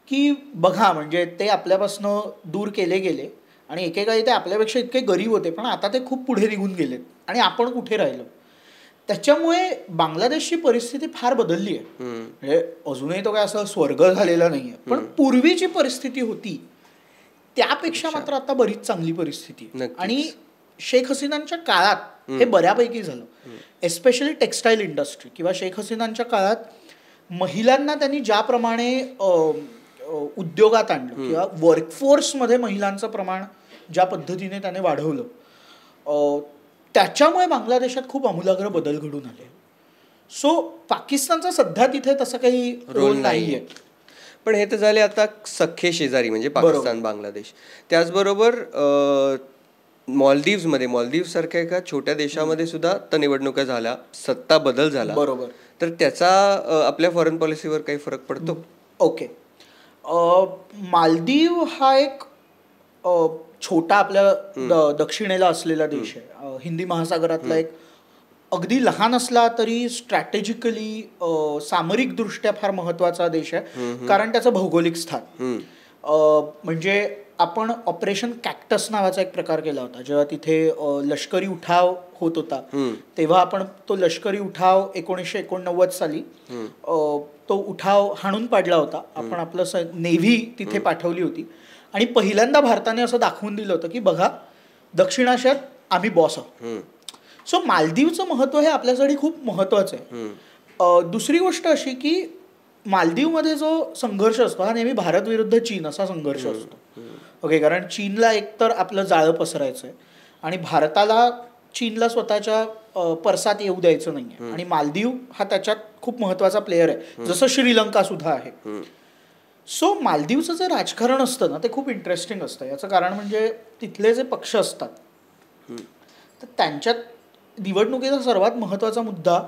की बघा, म्हणजे ते आपल्यापासनं दूर केले गेले आणि एकेकाळी ते आपल्यापेक्षा इतके गरीब होते, पण आता ते खूप पुढे निघून गेलेत आणि आपण कुठे राहिलो. त्याच्यामुळे बांगलादेशची परिस्थिती फार बदलली आहे. म्हणजे अजूनही तो काय असं स्वर्ग झालेला नाही आहे, पण पूर्वीची परिस्थिती होती त्यापेक्षा मात्र आता बरीच चांगली परिस्थिती आहे. आणि शेख हसीनांच्या काळात हे बऱ्यापैकी झालं, एस्पेशली टेक्स्टाईल इंडस्ट्री किंवा शेख हसीनांच्या काळात महिलांना त्यांनी ज्याप्रमाणे उद्योगात आणलं किंवा वर्कफोर्समध्ये महिलांचं प्रमाण ज्या पद्धतीने त्याने वाढवलं, त्याच्यामुळे बांगलादेशात खूप आमूलाग्र बदल घडून आले. सो पाकिस्तानचा सध्या तिथे तसं काही रोल नाही आहे. पण हे तर झाले आता सख्खे शेजारी म्हणजे पाकिस्तान बांगलादेश. त्याचबरोबर मालदीव्स सारख्या एका छोट्या देशामध्ये सुद्धा आता निवडणुका झाल्या, सत्ता बदल झाला. बरोबर. तर त्याचा आपल्या फॉरेन पॉलिसीवर काही फरक पडतो? ओके. मालदीव हा एक छोटा आपल्या दक्षिणेला असलेला देश आहे. हिंदी महासागरातला एक अगदी लहान असला तरी स्ट्रॅटेजिकली सामरिकदृष्ट्या फार महत्त्वाचा देश आहे, कारण त्याचं भौगोलिक स्थान. म्हणजे आपण ऑपरेशन कॅक्टस नावाचा एक प्रकार केला होता जेव्हा तिथे लष्करी उठाव होत होता, तेव्हा आपण तो लष्करी उठाव 1989 साली तो उठाव हाणून पाडला होता. आपण आपलं नेव्ही तिथे पाठवली होती आणि पहिल्यांदा भारताने असं दाखवून दिलं होतं की बघा, दक्षिण आशियात आम्ही बॉस आहोत. सो मालदीवचं महत्त्व हे आपल्यासाठी खूप महत्त्वाचं आहे. दुसरी गोष्ट अशी की मालदीवमध्ये जो संघर्ष असतो हा नेहमी भारत विरुद्ध चीन असा संघर्ष असतो. ओके, कारण चीनला एकतर आपलं जाळं पसरायचं आहे आणि भारताला चीनला स्वतःच्या परसात येऊ द्यायचं नाही आहे. आणि मालदीव हा त्याच्यात खूप महत्त्वाचा प्लेयर आहे, जसं श्रीलंका सुद्धा आहे. सो मालदीवचं जे राजकारण असतं ना ते खूप इंटरेस्टिंग असतं. याचं कारण म्हणजे तिथले जे पक्ष असतात तर त्यांच्यात निवडणुकीचा सर्वात महत्त्वाचा मुद्दा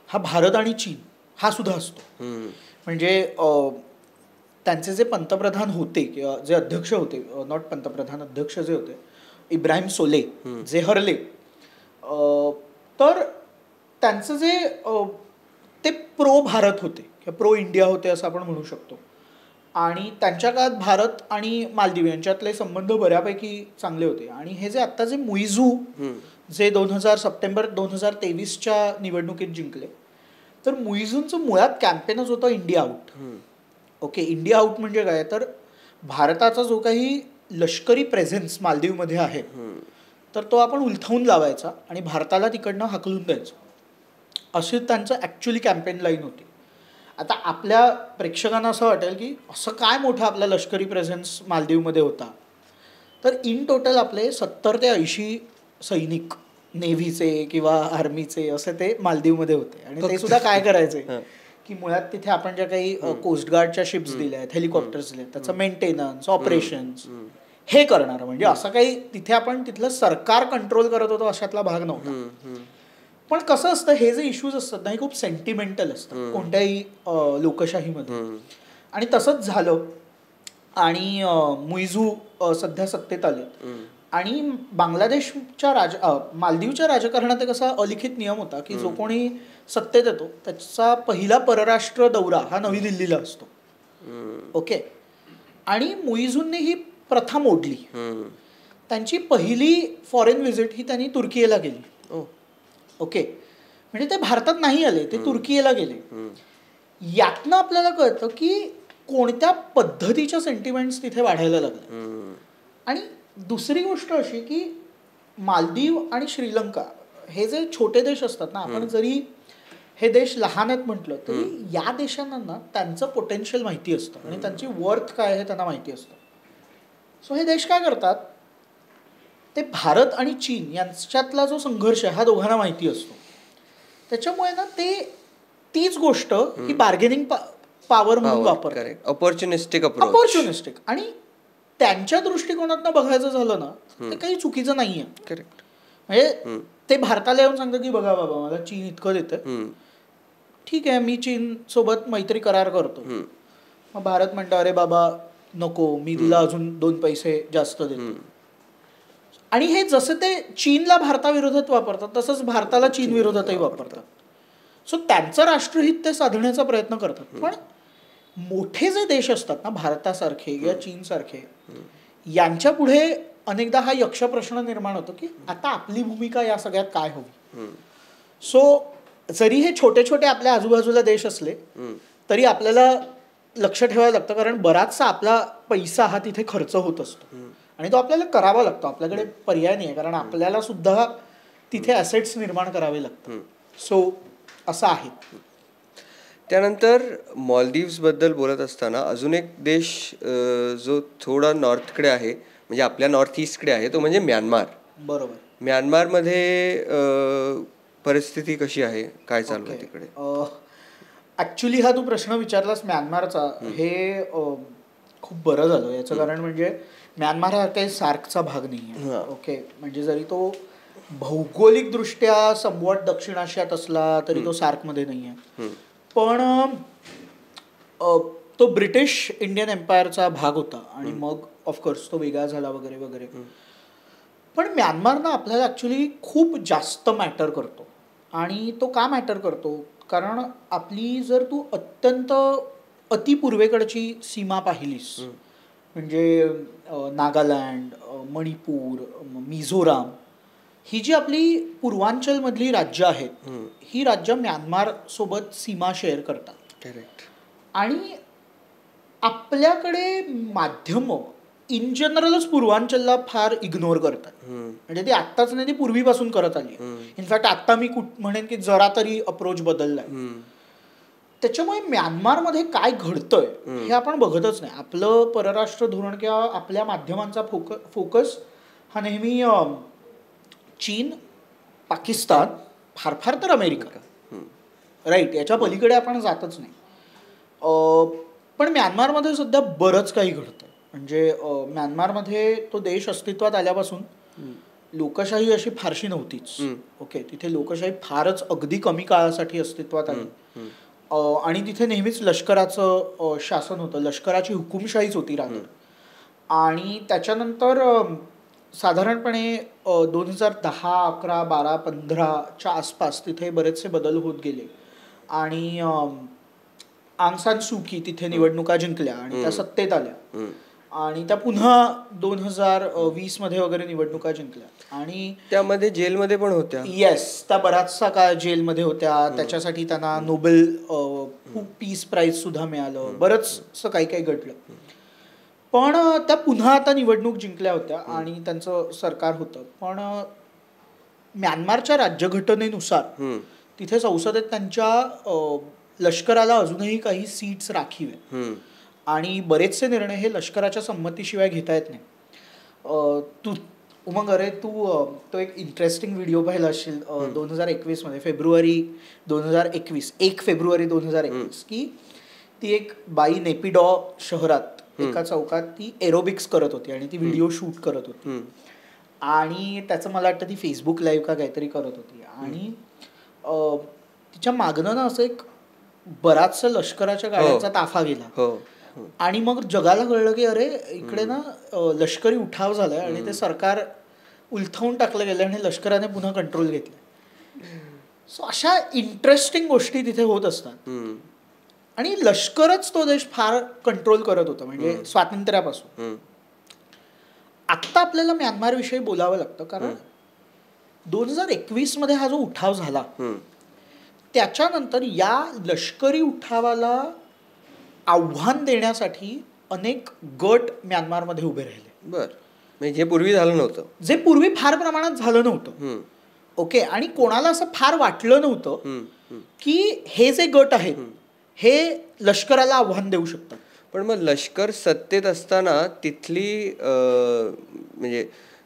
हा भारत आणि चीन हा सुद्धा असतो. म्हणजे त्यांचे जे पंतप्रधान होते किंवा जे अध्यक्ष होते, नॉट पंतप्रधान, अध्यक्ष जे होते इब्राहिम सोले, जे हरले, तर त्यांचं जे ते प्रो भारत होते किंवा प्रो इंडिया होते असं आपण म्हणू शकतो. आणि त्यांच्या काळात भारत आणि मालदीव यांच्यातले संबंध बऱ्यापैकी चांगले होते. आणि हे जे आत्ता जे मुइझू जे सप्टेंबर 2023च्या निवडणुकीत जिंकले, तर मुइझूंचं मुळात कॅम्पेनच होतं India out. Okay, India out म्हणजे काय, तर भारताचा जो काही लष्करी प्रेझेन्स मालदीवमध्ये आहे तर तो आपण उलथवून लावायचा आणि भारताला तिकडनं हाकलून द्यायचं, अशी त्यांचं ॲक्च्युली कॅम्पेन लाईन होती. आता आपल्या प्रेक्षकांना असं वाटेल की असं काय मोठा आपला लष्करी प्रेझेन्स मालदीवमध्ये होता, तर इन टोटल आपले 70 ते 80 सैनिक नेव्हीचे किंवा आर्मीचे असे ते मालदीवमध्ये होते. आणि ते सुद्धा काय करायचे की मुळात तिथे आपण ज्या काही कोस्टगार्डच्या शिप्स दिल्या आहेत, हेलिकॉप्टर्स दिले, त्याचं मेंटेनन्स, ऑपरेशन्स हे करणार. म्हणजे असं काही तिथे आपण तिथलं सरकार कंट्रोल करत होतो अशातला भाग नव्हता. पण कसं असतं, हे जे इश्यूज असतात ना हे खूप सेंटिमेंटल असतात कोणत्याही लोकशाहीमध्ये, आणि तसंच झालं. आणि मुइझू सध्या सत्तेत आले आणि बांगलादेशच्या मालदीवच्या राजकारणात एक असा अलिखित नियम होता की जो कोणी सत्तेत येतो त्याचा पहिला परराष्ट्र दौरा हा नवी दिल्लीला असतो. ओके, आणि मुइझूंनी ही प्रथा मोडली. त्यांची पहिली फॉरेन व्हिजिट ही त्यांनी तुर्कीला केली. ओके, म्हणजे ते भारतात नाही आले, ते तुर्कीला गेले. यातनं आपल्याला कळतं की कोणत्या पद्धतीच्या सेंटिमेंट्स तिथे वाढायला लागले. आणि दुसरी गोष्ट अशी की मालदीव आणि श्रीलंका हे जे छोटे देश असतात ना, आपण जरी हे देश लहान आहेत म्हटलं तरी या देशांना ना त्यांचं पोटेन्शियल माहिती असतं आणि त्यांची वर्थ काय हे त्यांना माहिती असतं. सो हे देश काय करतात, ते भारत आणि चीन यांच्यातला जो संघर्ष आहे हा दोघांना माहिती असतो. त्याच्यामुळे ना ते तीच गोष्ट ही बार्गेनिंग पॉवर म्हणून वापरतात. ऑपॉर्च्युनिस्टिक. आणि त्यांच्या दृष्टिकोनातनं बघायचं झालं ना ते काही चुकीचं नाहीये. करेक्ट. म्हणजे ते भारताला येऊन सांगतं की बघा बाबा मला चीन इतकं देतं, ठीक आहे मी चीन सोबत मैत्री करार करतो. मग भारत म्हणतो अरे बाबा नको, मी तुला अजून 2 पैसे जास्त देतो. आणि हे जसं ते चीनला भारताविरोधात वापरतात तसंच भारताला चीन विरोधातही वापरतात. सो त्यांचं राष्ट्रहित ते साधण्याचा प्रयत्न करतात. पण मोठे जे देश असतात ना, भारतासारखे या चीनसारखे, यांच्या पुढे अनेकदा हा यक्ष प्रश्न निर्माण होतो की आता आपली भूमिका या सगळ्यात काय हवी. सो जरी हे छोटे छोटे आपल्या आजूबाजूला देश असले तरी आपल्याला लक्ष ठेवायला लागतं, कारण बराचसा आपला पैसा हा तिथे खर्च होत असतो आणि तो आपल्याला करावा लागतो. आपल्याकडे पर्याय नाही आहे, कारण आपल्याला सुद्धा तिथे ॲसेट्स निर्माण करावे लागतात. सो असं आहे. त्यानंतर मॉलदीव्सबद्दल बोलत असताना अजून एक देश जो थोडा नॉर्थकडे आहे, म्हणजे आपल्या नॉर्थ ईस्टकडे आहे, तो म्हणजे म्यानमार. बरोबर. म्यानमारमध्ये परिस्थिती कशी आहे, काय चालू आहे तिकडे? ॲक्च्युली हा तू प्रश्न विचारलास म्यानमारचा, हे खूप बरं झालं. याचं कारण म्हणजे म्यानमार हा काही सार्कचा भाग नाही आहे. ओके, म्हणजे जरी तो भौगोलिकदृष्ट्या समवट दक्षिण आशियात असला तरी तो सार्कमध्ये नाही आहे. पण तो ब्रिटिश इंडियन एम्पायरचा भाग होता आणि मग ऑफकोर्स तो वेगळा झाला वगैरे वगैरे. पण म्यानमारनं आपल्याला ॲक्च्युली खूप जास्त मॅटर करतो. आणि तो का मॅटर करतो, कारण आपली जर तू अत्यंत अतिपूर्वेकडची सीमा पाहिलीस, म्हणजे नागालँड, मणिपूर, मिझोराम, ही जी आपली पूर्वांचलमधली राज्य आहेत, ही राज्य म्यानमार सोबत सीमा शेअर करतात. करेक्ट. आणि आपल्याकडे माध्यमं इन जनरलच पूर्वांचलला फार इग्नोर करतात. म्हणजे ती आत्ताच नाही, ती पूर्वीपासून करत आली. इनफॅक्ट आत्ता मी म्हणेन की जरा तरी अप्रोच बदललाय. त्याच्यामुळे म्यानमारमध्ये काय घडतंय हे आपण बघतच नाही. आपलं परराष्ट्र धोरण किंवा आपल्या माध्यमांचा फोकस हा नेहमी चीन, पाकिस्तान, फार फार तर अमेरिका, राईट, याच्या पलीकडे आपण जातच नाही. पण म्यानमारमध्ये सुद्धा बरंच काही घडतं. म्हणजे म्यानमारमध्ये तो देश अस्तित्वात आल्यापासून लोकशाही अशी फारशी नव्हतीच. ओके, तिथे लोकशाही फारच अगदी कमी काळासाठी अस्तित्वात आली. आणि तिथे नेहमीच लष्कराचं शासन होतं, लष्कराची हुकुमशाहीच होती राहणार. आणि त्याच्यानंतर साधारणपणे 2010, 11, 12, 15च्या आसपास तिथे बरेचसे बदल होत गेले. आणि आंग सान सू की तिथे निवडणुका जिंकल्या आणि त्या सत्तेत आल्या. आणि त्या पुन्हा 2020 मध्ये वगैरे निवडणुका जिंकल्या. आणि त्यामध्ये जेलमध्ये पण होत्या. येस, त्या बराचसा काळ जेलमध्ये होत्या. त्याच्यासाठी त्यांना नोबेल पीस प्राईज सुद्धा मिळालं. बरंचसं काही काही घडलं. पण त्या पुन्हा आता निवडणूक जिंकल्या होत्या आणि त्यांचं सरकार होतं. पण म्यानमारच्या राज्यघटनेनुसार तिथे संसदेत त्यांच्या लष्कराला अजूनही काही सीट्स राखीव आहेत. आणि बरेचसे निर्णय हे लष्कराच्या संमतीशिवाय घेता येत नाही. तू उमंग, अरे तू तो एक इंटरेस्टिंग व्हिडिओ पाहिला असशील 2021 मध्ये, फेब्रुवारी 2021, 1 फेब्रुवारी 2021, की ती एक बाई नेपिडॉ शहरात एका चौकात ती एरोबिक्स करत होती आणि ती व्हिडिओ शूट करत होती. आणि त्याचं मला वाटतं ती फेसबुक लाईव्ह का काहीतरी करत होती. आणि तिच्या मागणं ना असं एक बराचसा लष्कराच्या गाड्यांचा ताफा गेला. आणि मग जगाला कळलं की अरे इकडे ना लष्करी उठाव झालाय आणि ते सरकार उलथवून टाकलं गेलं आणि लष्कराने पुन्हा कंट्रोल घेतला. सो अशा इंटरेस्टिंग गोष्टी तिथे होत असतात. आणि लष्करच तो देश फार कंट्रोल करत होतं, म्हणजे स्वातंत्र्यापासून. आत्ता आपल्याला म्यानमारविषयी बोलावं लागतं, कारण 2021 मध्ये हा जो उठाव झाला त्याच्यानंतर या लष्करी उठावाला आव्हान देण्यासाठी अनेक गट म्यानमारमध्ये उभे राहिले. म्हणजे जे पूर्वी झालं नव्हतं, जे पूर्वी फार प्रमाणात झालं नव्हतं. ओके, आणि कोणाला असं फार वाटलं नव्हतं की हे जे गट आहेत हे लष्कराला आव्हान देऊ शकतात. पण मग लष्कर सत्तेत असताना तिथली म्हणजे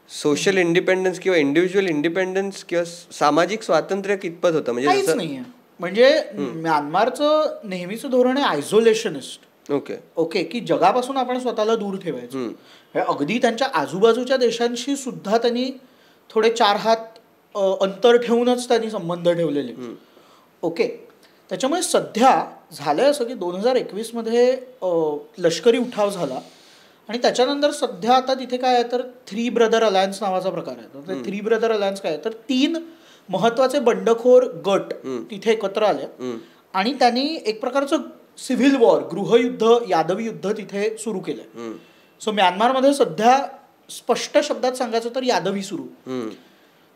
सोशल इंडिपेंडन्स किंवा इंडिव्हिज्युअल इंडिपेंडन्स किंवा सामाजिक स्वातंत्र्य कितपत होतं? म्हणजे काहीच नाहीये. म्हणजे म्यानमारचं नेहमीचं धोरण आहे आयझोलेशनिस्ट. ओके ओके, की जगापासून आपण स्वतःला दूर ठेवायचं. हे अगदी त्यांच्या आजूबाजूच्या देशांशी सुद्धा त्यांनी थोडे 4 हात अंतर ठेवूनच त्यांनी संबंध ठेवलेले. ओके, त्याच्यामुळे सध्या झालंय असं की 2021 लष्करी उठाव झाला आणि त्याच्यानंतर सध्या आता तिथे काय आहे तर 3 ब्रदर अलायन्स नावाचा प्रकार आहे. तर 3 ब्रदर अलायन्स काय आहे तर 3 महत्वाचे बंडखोर गट तिथे एकत्र आले आणि त्यांनी एक प्रकारचं सिव्हिल वॉर, गृहयुद्ध, यादवी युद्ध तिथे सुरू केलंय. सो म्यानमारमध्ये सध्या स्पष्ट शब्दात सांगायचं तर यादवी सुरू.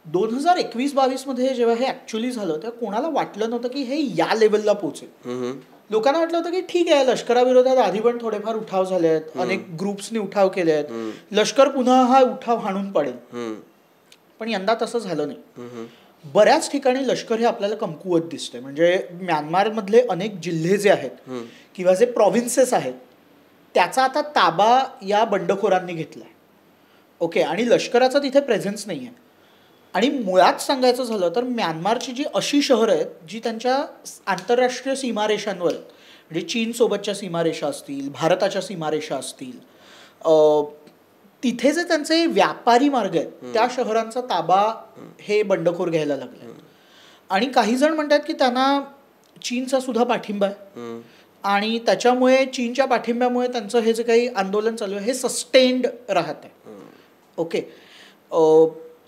2021-22 जेव्हा हे ऍक्च्युअली झालं तेव्हा कोणाला वाटलं नव्हतं की हे या लेवलला पोहोचेल. लोकांना वाटलं होतं की ठीक आहे, लष्कराविरोधात आधी पण थोडेफार उठाव झाले आहेत, अनेक ग्रुप्सनी उठाव केले आहेत, लष्कर पुन्हा हा उठाव हाणून पाडेल. पण यंदा तसं झालं नाही. बऱ्याच ठिकाणी लष्कर हे आपल्याला कमकुवत दिसतंय. म्हणजे म्यानमारमधले अनेक जिल्हे जे आहेत किंवा जे प्रॉव्हिन्सेस आहेत त्याचा आता ताबा या बंडखोरांनी घेतलाय. ओके, आणि लष्कराचा तिथे प्रेझेन्स नाही आहे. आणि मुळात सांगायचं झालं तर म्यानमारची जी अशी शहरं आहेत जी त्यांच्या आंतरराष्ट्रीय सीमारेषांवर, म्हणजे चीनसोबतच्या सीमारेषा असतील, भारताच्या सीमारेषा असतील, तिथे जे त्यांचे व्यापारी मार्ग आहेत त्या शहरांचा ताबा हे बंडखोर घ्यायला लागले. आणि काही जण म्हणतात की त्यांना चीनचा सुद्धा पाठिंबा आहे आणि त्याच्यामुळे चीनच्या पाठिंब्यामुळे त्यांचं हे जे काही आंदोलन चालू आहे हे सस्टेन्ड राहत आहे. ओके,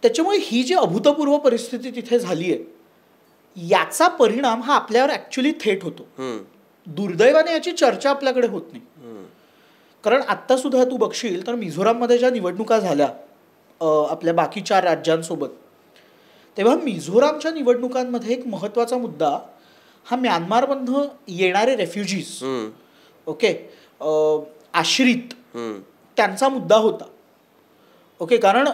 त्याच्यामुळे ही जी अभूतपूर्व परिस्थिती तिथे झाली आहे याचा परिणाम हा आपल्यावर ऍक्च्युली थेट होतो. दुर्दैवाने याची चर्चा आपल्याकडे होत नाही. कारण आत्ता सुद्धा तू बघशील तर मिझोराममध्ये ज्या निवडणुका झाल्या आपल्या बाकी 4 राज्यांसोबत, तेव्हा मिझोरामच्या निवडणुकांमध्ये एक महत्त्वाचा मुद्दा हा म्यानमारमधनं येणारे रेफ्युजीज, ओके, आश्रित, त्यांचा मुद्दा होता. ओके, कारण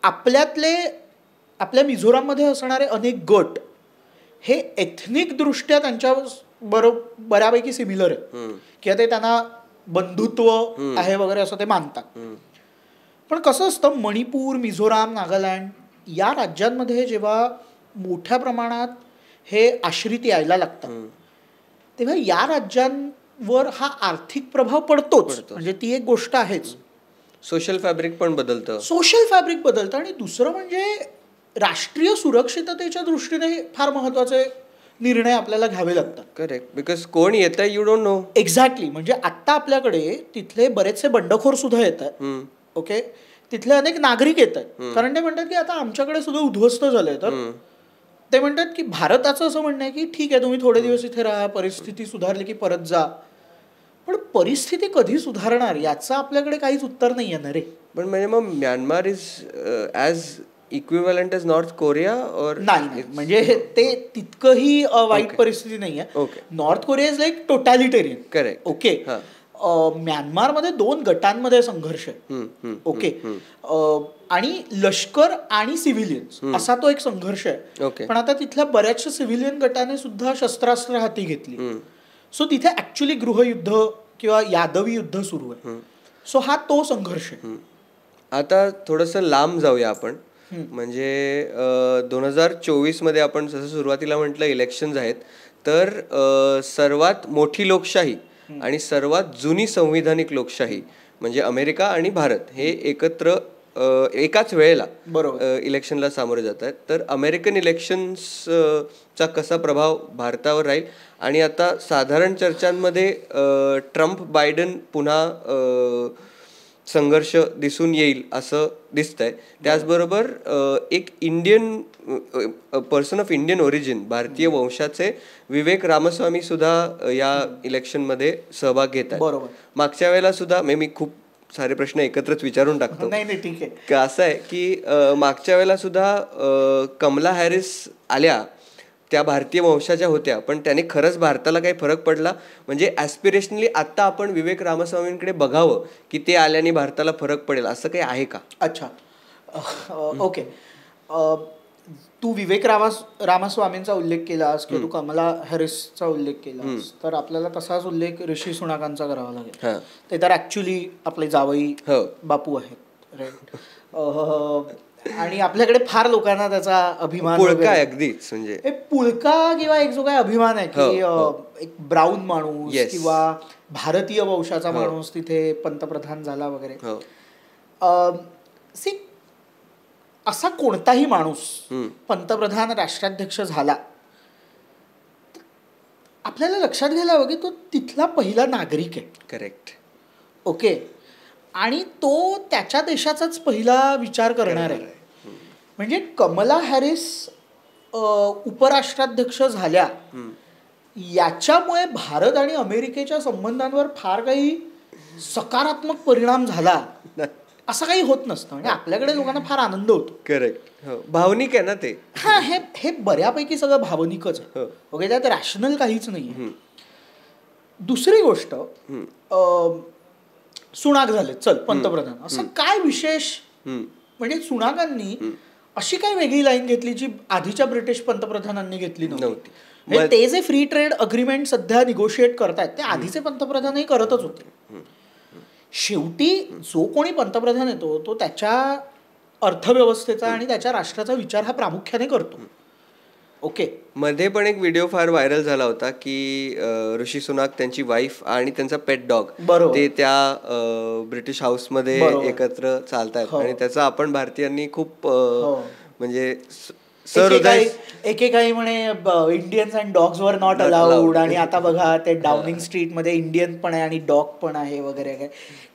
आपल्या मिझोराममध्ये असणारे अनेक गट हे एथनिकदृष्ट्या त्यांच्या बऱ्यापैकी सिमिलर आहे किंवा ते त्यांना बंधुत्व आहे वगैरे असं ते मानतात. पण कसं असतं, मणिपूर, मिझोराम, नागालँड या राज्यांमध्ये जेव्हा मोठ्या प्रमाणात हे आश्रित यायला लागतात तेव्हा या राज्यांवर हा आर्थिक प्रभाव पडतोच. म्हणजे ती एक गोष्ट आहेच. सोशल फॅब्रिक पण बदलतं. आणि दुसरं म्हणजे राष्ट्रीय सुरक्षिततेच्या दृष्टीने फार महत्वाचे निर्णय आपल्याला घ्यावे लागतात. करेक्ट, बिकॉज कोण येत आहे यू डोंट नो. एक्झॅक्टली, म्हणजे आत्ता आपल्याकडे तिथले बरेचसे बंडखोर सुद्धा येत आहेत. ओके, तिथले अनेक नागरिक येत आहेत कारण ते म्हणतात की आता आमच्याकडे सुद्धा उद्ध्वस्त झालंय. तर ते म्हणतात की भारताचं असं म्हणणं आहे की ठीक आहे, तुम्ही थोडे दिवस इथे राहा, परिस्थिती सुधारली की परत जा. पण परिस्थिती कधी सुधारणार याचं आपल्याकडे काहीच उत्तर नाही आहे ना रे. पण म्हणजे मग Myanmar is as equivalent as North Korea or नाही, म्हणजे ते तितकंही वाईट परिस्थिती नाही आहे. North Korea is like totalitarian. Correct. Okay, म्यानमारमध्ये 2 गटांमध्ये संघर्ष आहे. ओके, आणि लष्कर आणि सिव्हिलियन्स असा तो एक संघर्ष आहे. पण आता तिथल्या बऱ्याचशा सिव्हिलियन गटाने सुद्धा शस्त्रास्त्र हाती घेतली. सो तिथे ऍक्च्युली गृहयुद्ध किंवा यादवी युद्ध सुरू आहे. सो हा तो संघर्ष आहे. आता थोडंसं लांब जाऊया आपण. म्हणजे 2024 आपण जसं सुरुवातीला म्हटलं इलेक्शन्स आहेत, तर सर्वात मोठी लोकशाही आणि सर्वात जुनी संविधानिक लोकशाही म्हणजे अमेरिका आणि भारत हे एकत्र एकाच वेळेला इलेक्शनला सामोरे जात आहेत. तर अमेरिकन इलेक्शन्सचा कसा प्रभाव भारतावर राहील आणि आता साधारण चर्चांमध्ये ट्रम्प बायडन पुन्हा संघर्ष दिसून येईल असं दिसतंय. त्याचबरोबर एक पर्सन ऑफ इंडियन ओरिजिन, भारतीय वंशाचे विवेक रामस्वामी सुद्धा या इलेक्शनमध्ये सहभाग घेत आहेत. मागच्या वेळेला सुद्धा मी खूप सारे प्रश्न एकत्रच विचारून टाकतो. नाही ठीक आहे. असं आहे की मागच्या वेळेला सुद्धा कमला हॅरिस आल्या, त्या भारतीय वंशाच्या होत्या, पण त्याने खरंच भारताला काही फरक पडला? म्हणजे ॲस्पिरेशनली आत्ता आपण विवेक रामस्वामींकडे बघावं की ते आल्याने भारताला फरक पडेल असं काही आहे का? अच्छा, ओके. तू विवेक रामस्वामींचा उल्लेख केलास किंवा तू कमला हॅरिसचा उल्लेख केलास, तर आपल्याला तसाच उल्लेख ऋषी सुनाकांचा करावा लागेल. ते तर ऍक्च्युली आपले जावई बापू आहेत, राईट. आणि आपल्याकडे फार लोकांना त्याचा अभिमान पुळका आहे अगदीच. म्हणजे हे पुळका किंवा एक जो काही अभिमान आहे की एक ब्राऊन माणूस किंवा भारतीय वंशाचा माणूस तिथे पंतप्रधान झाला वगैरे. सी असा कोणताही माणूस पंतप्रधान राष्ट्राध्यक्ष झाला आपल्याला लक्षात घ्यायला हवं की तो तिथला पहिला नागरिक आहे. करेक्ट. ओके. आणि तो त्याच्या देशाचाच पहिला विचार करणार आहे. म्हणजे कमला हॅरिस उपराष्ट्राध्यक्ष झाल्या याच्यामुळे भारत आणि अमेरिकेच्या संबंधांवर फार काही सकारात्मक परिणाम झाला असं काही होत नसतं. म्हणजे आपल्याकडे लोकांना फार आनंद होतो. करेक्ट. भावनिक आहे ना ते. हा, हे बऱ्यापैकी सगळं भावनिकच आहे. ओके. त्यात रॅशनल काहीच नाही. दुसरी गोष्ट, सुनाक झाले चल पंतप्रधान, असं काय विशेष. म्हणजे सुनाकांनी अशी काय वेगळी लाईन घेतली जी आधीच्या ब्रिटिश पंतप्रधानांनी घेतली नव्हती. ते जे फ्री ट्रेड अग्रीमेंट सध्या निगोशिएट करतायत ते आधीचे पंतप्रधानही करतच होते. शेवटी जो कोणी पंतप्रधान येतो तो त्याच्या अर्थव्यवस्थेचा आणि त्याच्या राष्ट्राचा विचार हा प्रामुख्याने करतो. ओके. मध्ये पण एक व्हिडिओ फार व्हायरल झाला होता की ऋषी सुनाक, त्यांची वाईफ आणि त्यांचा पेट डॉग ते त्या ब्रिटिश हाऊसमध्ये एकत्र चालतात आणि त्याचा आपण भारतीयांनी खूप म्हणजे एकेकाळी म्हणे Indians and dogs were not allowed आणि आता बघा ते डाउनिंग स्ट्रीट मध्ये इंडियन पण आहे आणि डॉग पण आहे वगैरे. काय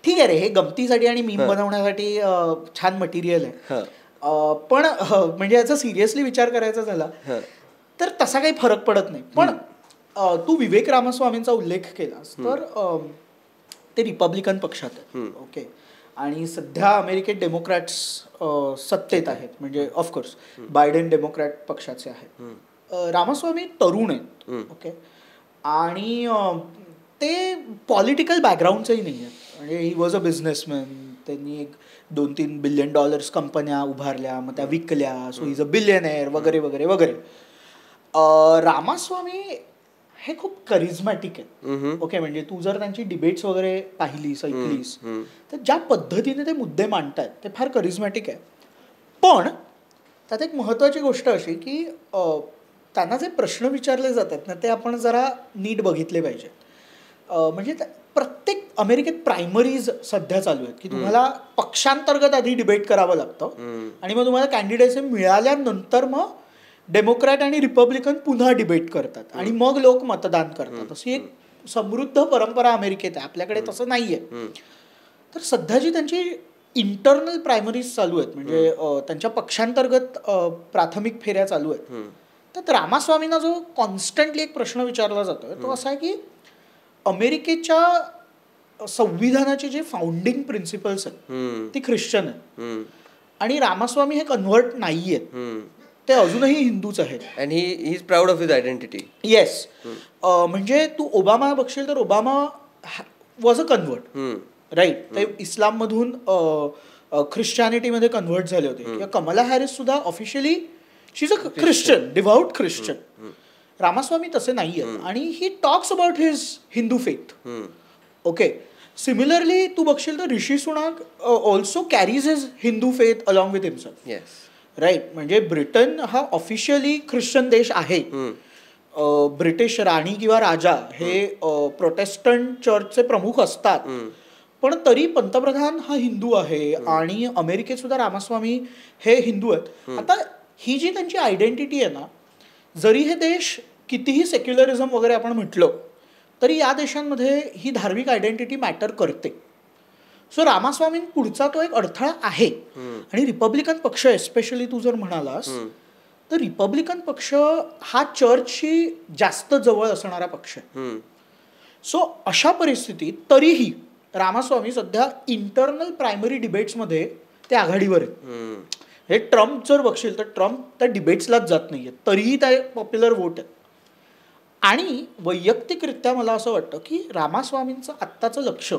ठीक आहे रे, हे गमतीसाठी आणि मीम बनवण्यासाठी छान मटेरियल आहे. पण म्हणजे याचा सिरियसली विचार करायचा झाला तर तसा काही फरक पडत नाही. पण तू विवेक रामस्वामींचा उल्लेख केलास तर ते रिपब्लिकन पक्षात आहेत. ओके. आणि सध्या अमेरिकेत डेमोक्रॅट्स सत्तेत आहेत. म्हणजे ऑफकोर्स बायडेन डेमोक्रॅट पक्षाचे आहेत. रामस्वामी तरुण आहेत. ओके. आणि ते पॉलिटिकल बॅकग्राऊंडचंही नाही आहेत. म्हणजे ही वॉज अ बिझनेसमॅन. त्यांनी एक $2-3 बिलियन कंपन्या उभारल्या, मग त्या विकल्या. सो इज अ बिलियनेअर वगैरे वगैरे वगैरे. रामास्वामी हे खूप करिझमॅटिक आहेत. ओके. म्हणजे तू जर त्यांची डिबेट्स वगैरे पाहिलीस ऐकलीस तर ज्या पद्धतीने ते मुद्दे मांडतायत ते फार करिझमॅटिक आहे. पण त्यात एक महत्त्वाची गोष्ट अशी की त्यांना जे प्रश्न विचारले जातात ना ते आपण जरा नीट बघितले पाहिजेत. म्हणजे प्रत्येक अमेरिकेत प्रायमरीज सध्या चालू आहेत की तुम्हाला पक्षांतर्गत आधी डिबेट करावं लागतं आणि मग तुम्हाला कॅन्डिडेट्स मिळाल्यानंतर मग डेमोक्रॅट आणि रिपब्लिकन पुन्हा डिबेट करतात आणि मग लोक मतदान करतात. अशी एक समृद्ध परंपरा अमेरिकेत आहे. आपल्याकडे तसं नाहीये. तर सध्या जी त्यांची इंटरनल प्रायमरीज चालू आहेत म्हणजे त्यांच्या पक्षांतर्गत प्राथमिक फेऱ्या चालू आहेत. तर रामास्वामींना जो कॉन्स्टंटली एक प्रश्न विचारला जातोय तो असा आहे की अमेरिकेच्या संविधानाचे जे फाउंडिंग प्रिन्सिपल्स आहेत ती ख्रिश्चन आहेत आणि रामास्वामी हे कन्व्हर्ट नाही आहेत. ते अजूनही हिंदूच आहेत. And he is proud of his identity. Yes. म्हणजे तू ओबामा बघशील तर Obama was a convert. Right. ते इस्लाममधून ख्रिश्चॅनिटीमध्ये कन्व्हर्ट झाले होते. कमला हॅरिस सुद्धा officially she is a Christian, devout Christian. Ramaswamy तसे नाही आहेत आणि he talks about his Hindu faith. Okay. Similarly तू बघशील तर Rishi Sunak also carries his Hindu faith along with himself. Right. म्हणजे ब्रिटन हा ऑफिशियली ख्रिश्चन देश आहे. ब्रिटिश राणी किंवा राजा हे प्रोटेस्टंट चर्चचे प्रमुख असतात पण तरी पंतप्रधान हा हिंदू आहे आणि अमेरिकेत सुद्धा रामास्वामी हे हिंदू आहेत. आता ही जी त्यांची आयडेंटिटी आहे ना, जरी हे देश कितीही सेक्युलरिझम वगैरे आपण म्हटलं तरी या देशांमध्ये ही धार्मिक आयडेंटिटी मॅटर करते. सो रामास्वामी पुढचा तो एक अडथळा आहे. आणि रिपब्लिकन पक्ष एस्पेशली तू जर म्हणालास तर रिपब्लिकन पक्ष हा चर्चशी जास्त जवळ असणारा पक्ष आहे. सो अशा परिस्थितीत तरीही रामास्वामी सध्या इंटरनल प्रायमरी डिबेट्समध्ये ते आघाडीवर आहेत. हे ट्रम्प जर बघशील तर ट्रम्प त्या डिबेट्सलाच जात नाहीये तरीही त्या पॉप्युलर वोट आहेत. आणि वैयक्तिकरित्या मला असं वाटतं की रामास्वामींचं आत्ताचं लक्ष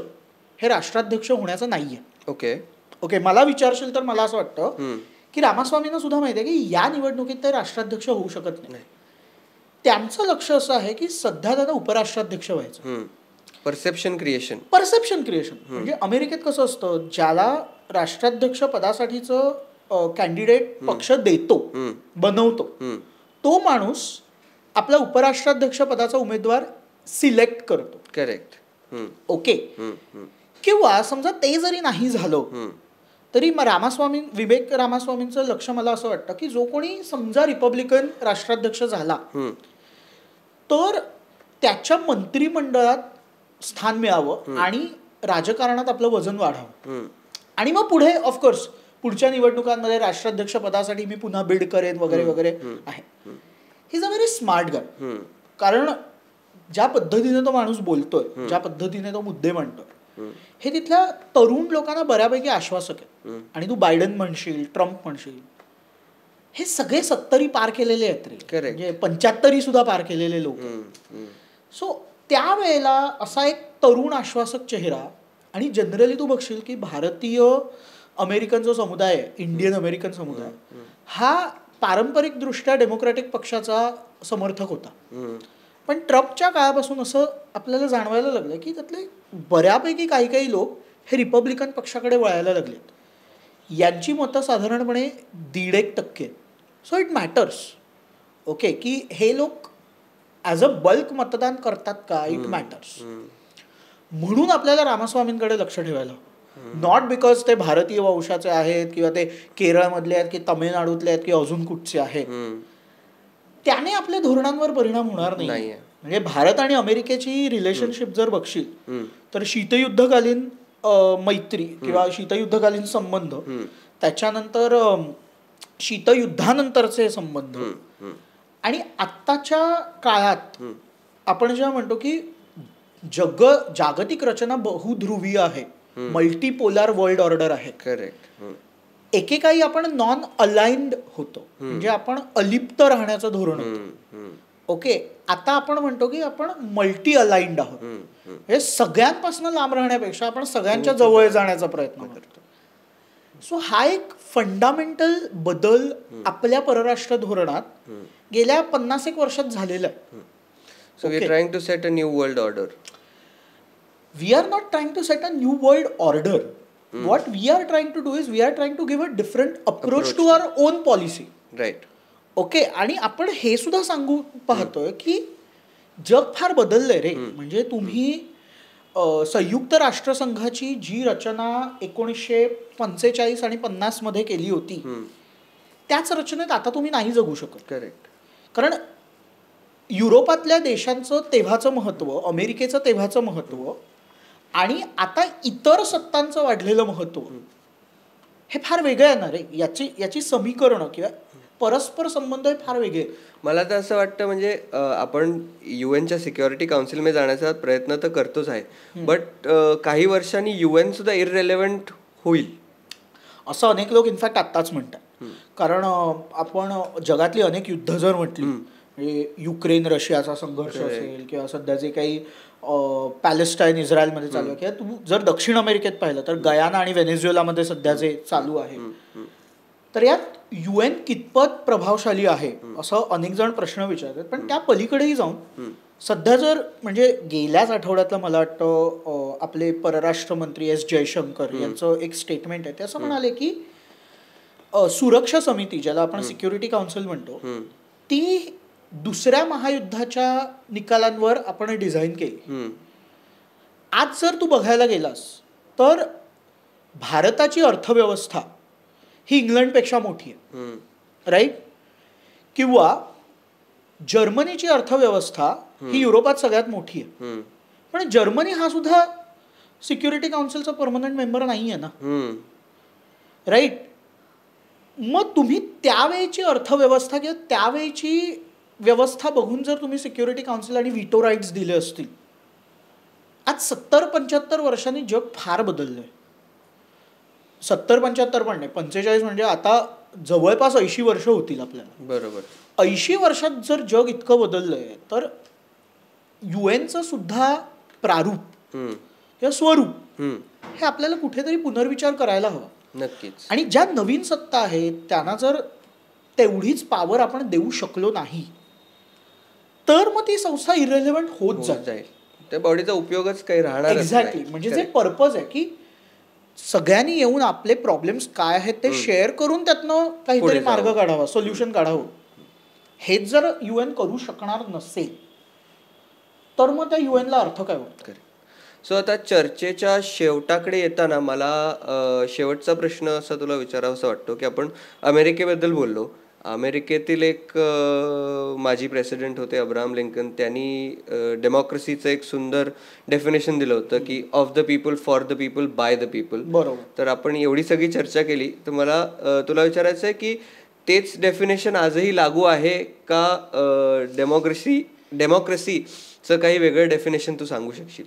हे राष्ट्राध्यक्ष होण्याचं नाहीये. ओके. ओके. मला विचारशील तर मला असं वाटतं की रामास्वामींना सुद्धा माहिती आहे की या निवडणुकीत ते राष्ट्राध्यक्ष होऊ शकत नाही. त्यांचं लक्ष असं आहे की सध्या त्यांना उपराष्ट्राध्यक्ष व्हायचं. Perception creation. म्हणजे अमेरिकेत कसं असतं ज्याला राष्ट्राध्यक्ष पदासाठीचं कॅन्डिडेट पक्ष देतो, बनवतो, तो माणूस आपला उपराष्ट्राध्यक्ष पदाचा उमेदवार सिलेक्ट करतो. करेक्ट. ओके. किंवा समजा ते जरी नाही झालं तरी विवेक रामास्वामींचं लक्ष मला असं वाटतं की जो कोणी समजा रिपब्लिकन राष्ट्राध्यक्ष झाला तर त्याच्या मंत्रिमंडळात स्थान मिळावं आणि राजकारणात आपलं वजन वाढावं आणि मग पुढे ऑफकोर्स पुढच्या निवडणुकांमध्ये राष्ट्राध्यक्ष पदासाठी मी पुन्हा बिड करेन वगैरे वगैरे आहे. He is a very smart guy. कारण ज्या पद्धतीने तो माणूस बोलतोय, ज्या पद्धतीने तो मुद्दे मांडतोय, हे तिथल्या तरुण लोकांना बऱ्यापैकी आश्वासक आहे. आणि तू बायडन म्हणशील, ट्रम्प म्हणशील, हे सगळे 70 पार केलेले आहेत रे, म्हणजे 75 सुद्धा पार केलेले लोक. सो त्यावेळेला असा एक तरुण आश्वासक चेहरा. आणि जनरली तू बघशील की भारतीय अमेरिकन जो समुदाय आहे, इंडियन अमेरिकन समुदाय, हा पारंपरिकदृष्ट्या डेमोक्रॅटिक पक्षाचा समर्थक होता. पण ट्रम्पच्या काळापासून असं आपल्याला जाणवायला लागलं की त्यातले बऱ्यापैकी काही लोक हे रिपब्लिकन पक्षाकडे वळायला लागलेत. यांची मतं साधारणपणे 1.5%. So it matters. ओके, की हे लोक ॲज अ बल्क मतदान करतात का, इट मॅटर्स. म्हणून आपल्याला रामास्वामींकडे लक्ष ठेवायला, नॉट बिकॉज ते भारतीय वंशाचे आहेत किंवा ते केरळमधले आहेत की तामिळनाडूतले आहेत किंवा अजून कुठचे आहेत. त्याने आपल्या धोरणांवर परिणाम होणार नाही. म्हणजे भारत आणि अमेरिकेची रिलेशनशिप जर बघशील तर शीतयुद्धकालीन मैत्री किंवा शीतयुद्धकालीन संबंध, त्याच्यानंतर शीतयुद्धानंतरचे संबंध आणि आत्ताच्या काळात आपण जेव्हा म्हणतो की जागतिक रचना बहुध्रुवीय आहे, मल्टीपोलार वर्ल्ड ऑर्डर आहे. करेक्ट. एकेकाळी आपण नॉन अलाइन्ड होतो, म्हणजे आपण अलिप्त राहण्याचं धोरण होतं. ओके, आता आपण म्हणतो की आपण मल्टी अलाइन्ड आहोत. हे सगळ्यांपासून लांब राहण्यापेक्षा आपण सगळ्यांच्या जवळ जाण्याचा प्रयत्न करतो. सो हा एक फंडामेंटल बदल आपल्या परराष्ट्र धोरणात गेल्या 50 वर्षात झालेला आहे. So we are trying to set a new world order. We are not trying to set a new world order. What we are trying to do is we are trying to give a different approach to our own policy. Right. Okay. आणि आपण हे सुद्धा सांगू पाहतोय की जग फार बदललंय रे. म्हणजे तुम्ही संयुक्त राष्ट्रसंघाची जी रचना 1945 आणि 50 मध्ये केली होती त्याच रचनेत आता तुम्ही नाही जगू शकत. करेक्ट. कारण युरोपातल्या देशांचं तेव्हाचं महत्व, अमेरिकेचं तेव्हाचं महत्व आणि आता इतर सत्तांचं वाढलेलं महत्व हे फार वेगळं येणार आहे. याची समीकरणं किंवा परस्पर संबंध हे फार वेगळे. मला तर असं वाटतं म्हणजे आपण युएनच्या सिक्युरिटी काउन्सिलमध्ये जाण्याचा प्रयत्न तर करतोच आहे, बट काही वर्षांनी युएन सुद्धा इररिलेव्हंट होईल असं अनेक लोक इनफॅक्ट आत्ताच म्हणतात. कारण आपण जगातली अनेक युद्ध जर म्हटली, म्हणजे युक्रेन रशियाचा संघर्ष असेल किंवा सध्या जे काही पॅलेस्टाईन इस्रायलमध्ये चालू आहे, किंवा तू जर दक्षिण अमेरिकेत पाहिलं तर गयाना आणि व्हेनेझुएलामध्ये सध्या जे चालू आहे, तर यात UN कितपत प्रभावशाली आहे असं अनेक जण प्रश्न विचारतात. पण त्या पलीकडेही जाऊन सध्या जर म्हणजे गेल्याच आठवड्यातलं मला वाटतं आपले परराष्ट्र मंत्री S. जयशंकर यांचं एक स्टेटमेंट आहे. ते असं म्हणाले की सुरक्षा समिती, ज्याला आपण सिक्युरिटी काउन्सिल म्हणतो, ती दुसऱ्या महायुद्धाच्या निकालांवर आपण डिझाईन केली. आज जर तू बघायला गेलास तर भारताची अर्थव्यवस्था ही इंग्लंडपेक्षा मोठी आहे, राईट? किंवा जर्मनीची अर्थव्यवस्था ही युरोपात सगळ्यात मोठी आहे. पण जर्मनी हा सुद्धा सिक्युरिटी काउन्सिलचा परमनंट मेंबर नाही आहे ना, राईट? मग तुम्ही त्यावेळीची अर्थव्यवस्था किंवा त्यावेळीची व्यवस्था बघून जर तुम्ही सिक्युरिटी काउन्सिल आणि व्हिटो राईट्स दिले असतील, आज 70-75 वर्षांनी जग फार बदललंय. 70-75 पण नाही, 45 म्हणजे आता जवळपास 80 वर्ष होतील आपल्याला. बरोबर. 80 वर्षात जर जग इतकं बदललंय तर युएनचं सुद्धा प्रारूप किंवा स्वरूप हे आपल्याला कुठेतरी पुनर्विचार करायला हवा. नक्कीच. आणि ज्या नवीन सत्ता आहेत त्यांना जर तेवढीच पॉवर आपण देऊ शकलो नाही तर मग ती संस्था इररिलेव्हंट होत जाईल. त्या बॉडीचा उपयोगच काही राहणार. एक्झॅक्टली. म्हणजे जे पर्पज आहे की सगळ्यांनी येऊन आपले प्रॉब्लेम्स काय आहेत ते शेअर करून त्यातनं काहीतरी मार्ग काढावा, सोल्युशन काढावं. हेच जर UN करू शकणार नसेल तर मग त्या UN ला अर्थ काय होत. सो आता चर्चेच्या शेवटाकडे येताना मला शेवटचा प्रश्न असा तुला विचारावासा वाटतो की आपण अमेरिकेबद्दल बोललो. अमेरिकेतील एक माजी प्रेसिडेंट होते अब्राहम लिंकन, त्यांनी डेमोक्रेसीचं एक सुंदर डेफिनेशन दिलं होतं की of the people, for the people, by the people. बरोबर. तर आपण एवढी सगळी चर्चा केली तर मला तुला विचारायचं आहे की तेच डेफिनेशन आजही लागू आहे का? डेमोक्रेसीचं काही वेगळं डेफिनेशन तू सांगू शकशील?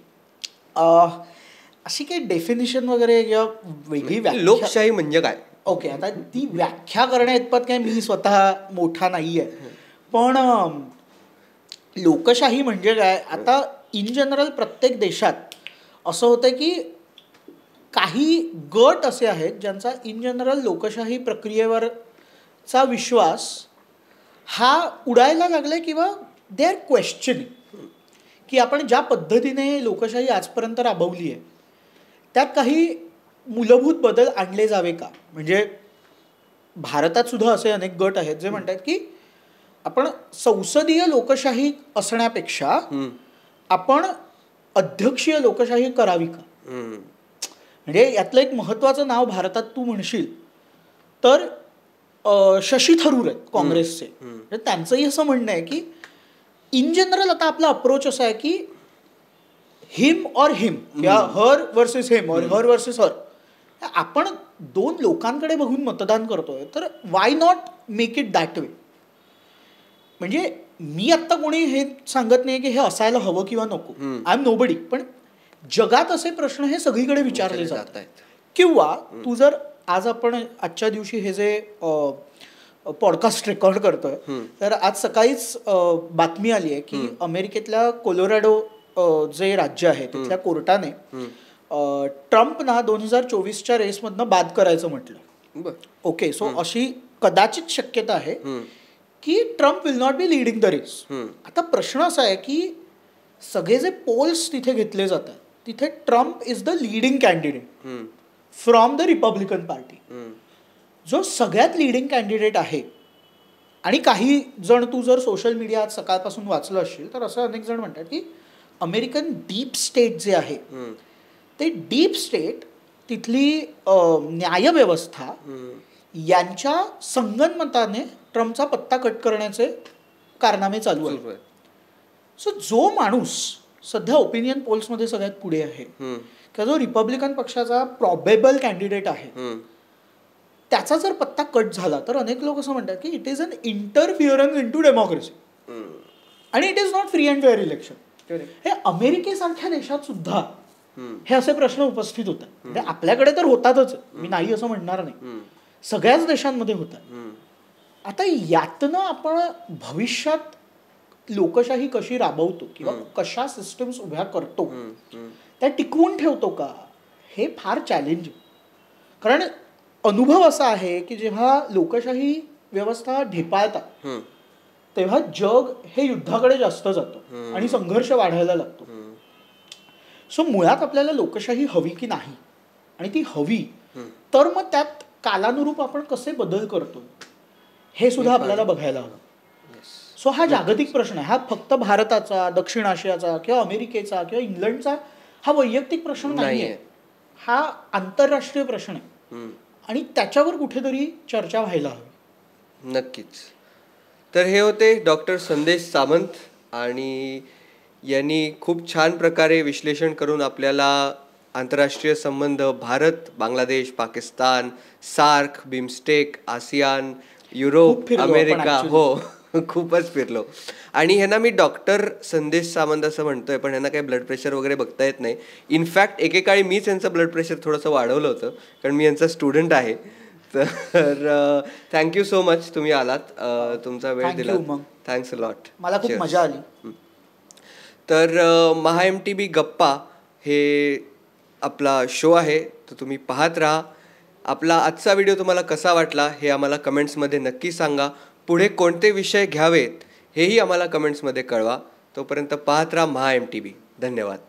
अशी काही डेफिनेशन वगैरे किंवा वेगळी लोकशाही म्हणजे काय? ओके, आता ती व्याख्या करण्या इतपत काय मी स्वतः मोठा नाही आहे, पण लोकशाही म्हणजे काय, आता इन जनरल प्रत्येक देशात असं होतं की काही गट असे आहेत ज्यांचा इन जनरल लोकशाही प्रक्रियेवरचा विश्वास हा उडायला लागला किंवा दे आर क्वेश्चनिंग की आपण ज्या पद्धतीने लोकशाही आजपर्यंत राबवली आहे त्यात काही मूलभूत बदल आणले जावे का. म्हणजे भारतात सुद्धा असे अनेक गट आहेत जे म्हणतात की आपण संसदीय लोकशाही असण्यापेक्षा आपण अध्यक्षीय लोकशाही करावी का. म्हणजे यातलं एक महत्त्वाचं नाव भारतात तू म्हणशील तर शशी थरूर आहेत काँग्रेसचे. त्यांचंही असं म्हणणं आहे की इन जनरल आता आपला अप्रोच असा आहे की हिम और हिम या हर वर्सेस हिम और हर वर्सेस हर, आपण दोन लोकांकडे बघून मतदान करतोय तर why not make it that way. म्हणजे मी आत्ता कोणी हे सांगत नाही की हे असायला हवं किंवा नको, आय एम नोबडी, पण जगात असे प्रश्न हे सगळीकडे विचारले जात आहेत. किंवा तू जर आज आपण आजच्या दिवशी हे जे पॉडकास्ट रेकॉर्ड करतोय तर आज सकाळीच बातमी आली आहे की अमेरिकेतल्या कोलोरॅडो जे राज्य आहे तिथल्या कोर्टाने ट्रम्पना 2024च्या रेसमधनं बाद करायचं म्हटलं. ओके, सो अशी कदाचित शक्यता आहे की Trump will not be leading the race. आता प्रश्न असा आहे की सगळे जे पोल्स तिथे घेतले जातात तिथे Trump is the leading candidate from the Republican party, जो सगळ्यात लीडिंग कॅन्डिडेट आहे. आणि काही जण, तू जर सोशल मीडिया आज सकाळपासून वाचलं असशील तर असं अनेक जण म्हणतात की अमेरिकन डीप स्टेट जे आहे ते डीप स्टेट, तिथली न्यायव्यवस्था यांच्या संगनमताने ट्रम्पचा पत्ता कट करण्याचे कारनामे चालू आहेत. सो जो माणूस सध्या ओपिनियन पोल्समध्ये सगळ्यात पुढे आहे किंवा जो रिपब्लिकन पक्षाचा प्रॉबेबल कॅन्डिडेट आहे त्याचा जर पत्ता कट झाला तर अनेक लोक असं म्हणतात की it is an interference into टू डेमोक्रेसी आणि it is not free and fair election. हे अमेरिकेसारख्या देशात सुद्धा हे असे प्रश्न उपस्थित होतात. म्हणजे आपल्याकडे तर होतातच, मी नाही असं म्हणणार नाही, सगळ्याच देशांमध्ये होतात. आता यातनं आपण भविष्यात लोकशाही कशी राबवतो किंवा कशा सिस्टम्स उभ्या करतो त्या टिकवून ठेवतो का, हे फार चॅलेंज. कारण अनुभव असा आहे की जेव्हा लोकशाही व्यवस्था ढेपाळतात तेव्हा जग हे युद्धाकडे जास्त जातं आणि संघर्ष वाढायला लागतो. सो मुळात आपल्याला लोकशाही हवी की नाही, आणि ती हवी तर मग त्यात कालानुरूप आपण कसे बदल करतो हे सुद्धा आपल्याला बघायला हवं. सो हा जागतिक प्रश्न आहे. हा फक्त भारताचा, दक्षिण आशियाचा किंवा अमेरिकेचा किंवा इंग्लंडचा हा वैयक्तिक प्रश्न नाही आहे, हा आंतरराष्ट्रीय प्रश्न आहे आणि त्याच्यावर कुठेतरी चर्चा व्हायला हवी. नक्कीच. तर हे होते डॉक्टर संदेश सामंत, आणि यांनी खूप छान प्रकारे विश्लेषण करून आपल्याला आंतरराष्ट्रीय संबंध, Bharat, Bangladesh, Pakistan, SAARC, BIMSTEC, ASEAN, Europe, America, हो खूपच फिरलो. आणि ह्यांना मी डॉक्टर संदेश सामंत असं म्हणतोय, पण ह्यांना काही ब्लड प्रेशर वगैरे बघता येत नाही. इनफॅक्ट एकेकाळी मीच यांचं ब्लड प्रेशर थोडंसं वाढवलं होतं, कारण मी यांचा स्टुडंट आहे. तर थँक्यू सो मच, तुम्ही आलात, तुमचा वेळ दिला, थँक्स अ लॉट. मला खूप मजा आली. तर MHA गप्पा हे आपला शो आहे, तर तुम्ही पाहत राहा. आपला आजचा व्हिडिओ तुम्हाला कसा वाटला हे आम्हाला कमेंट्समध्ये नक्की सांगा. पुढे कोणते विषय घ्यावेत हेही आम्हाला कमेंट्समध्ये कळवा. तोपर्यंत पाहत राहा MHA. धन्यवाद.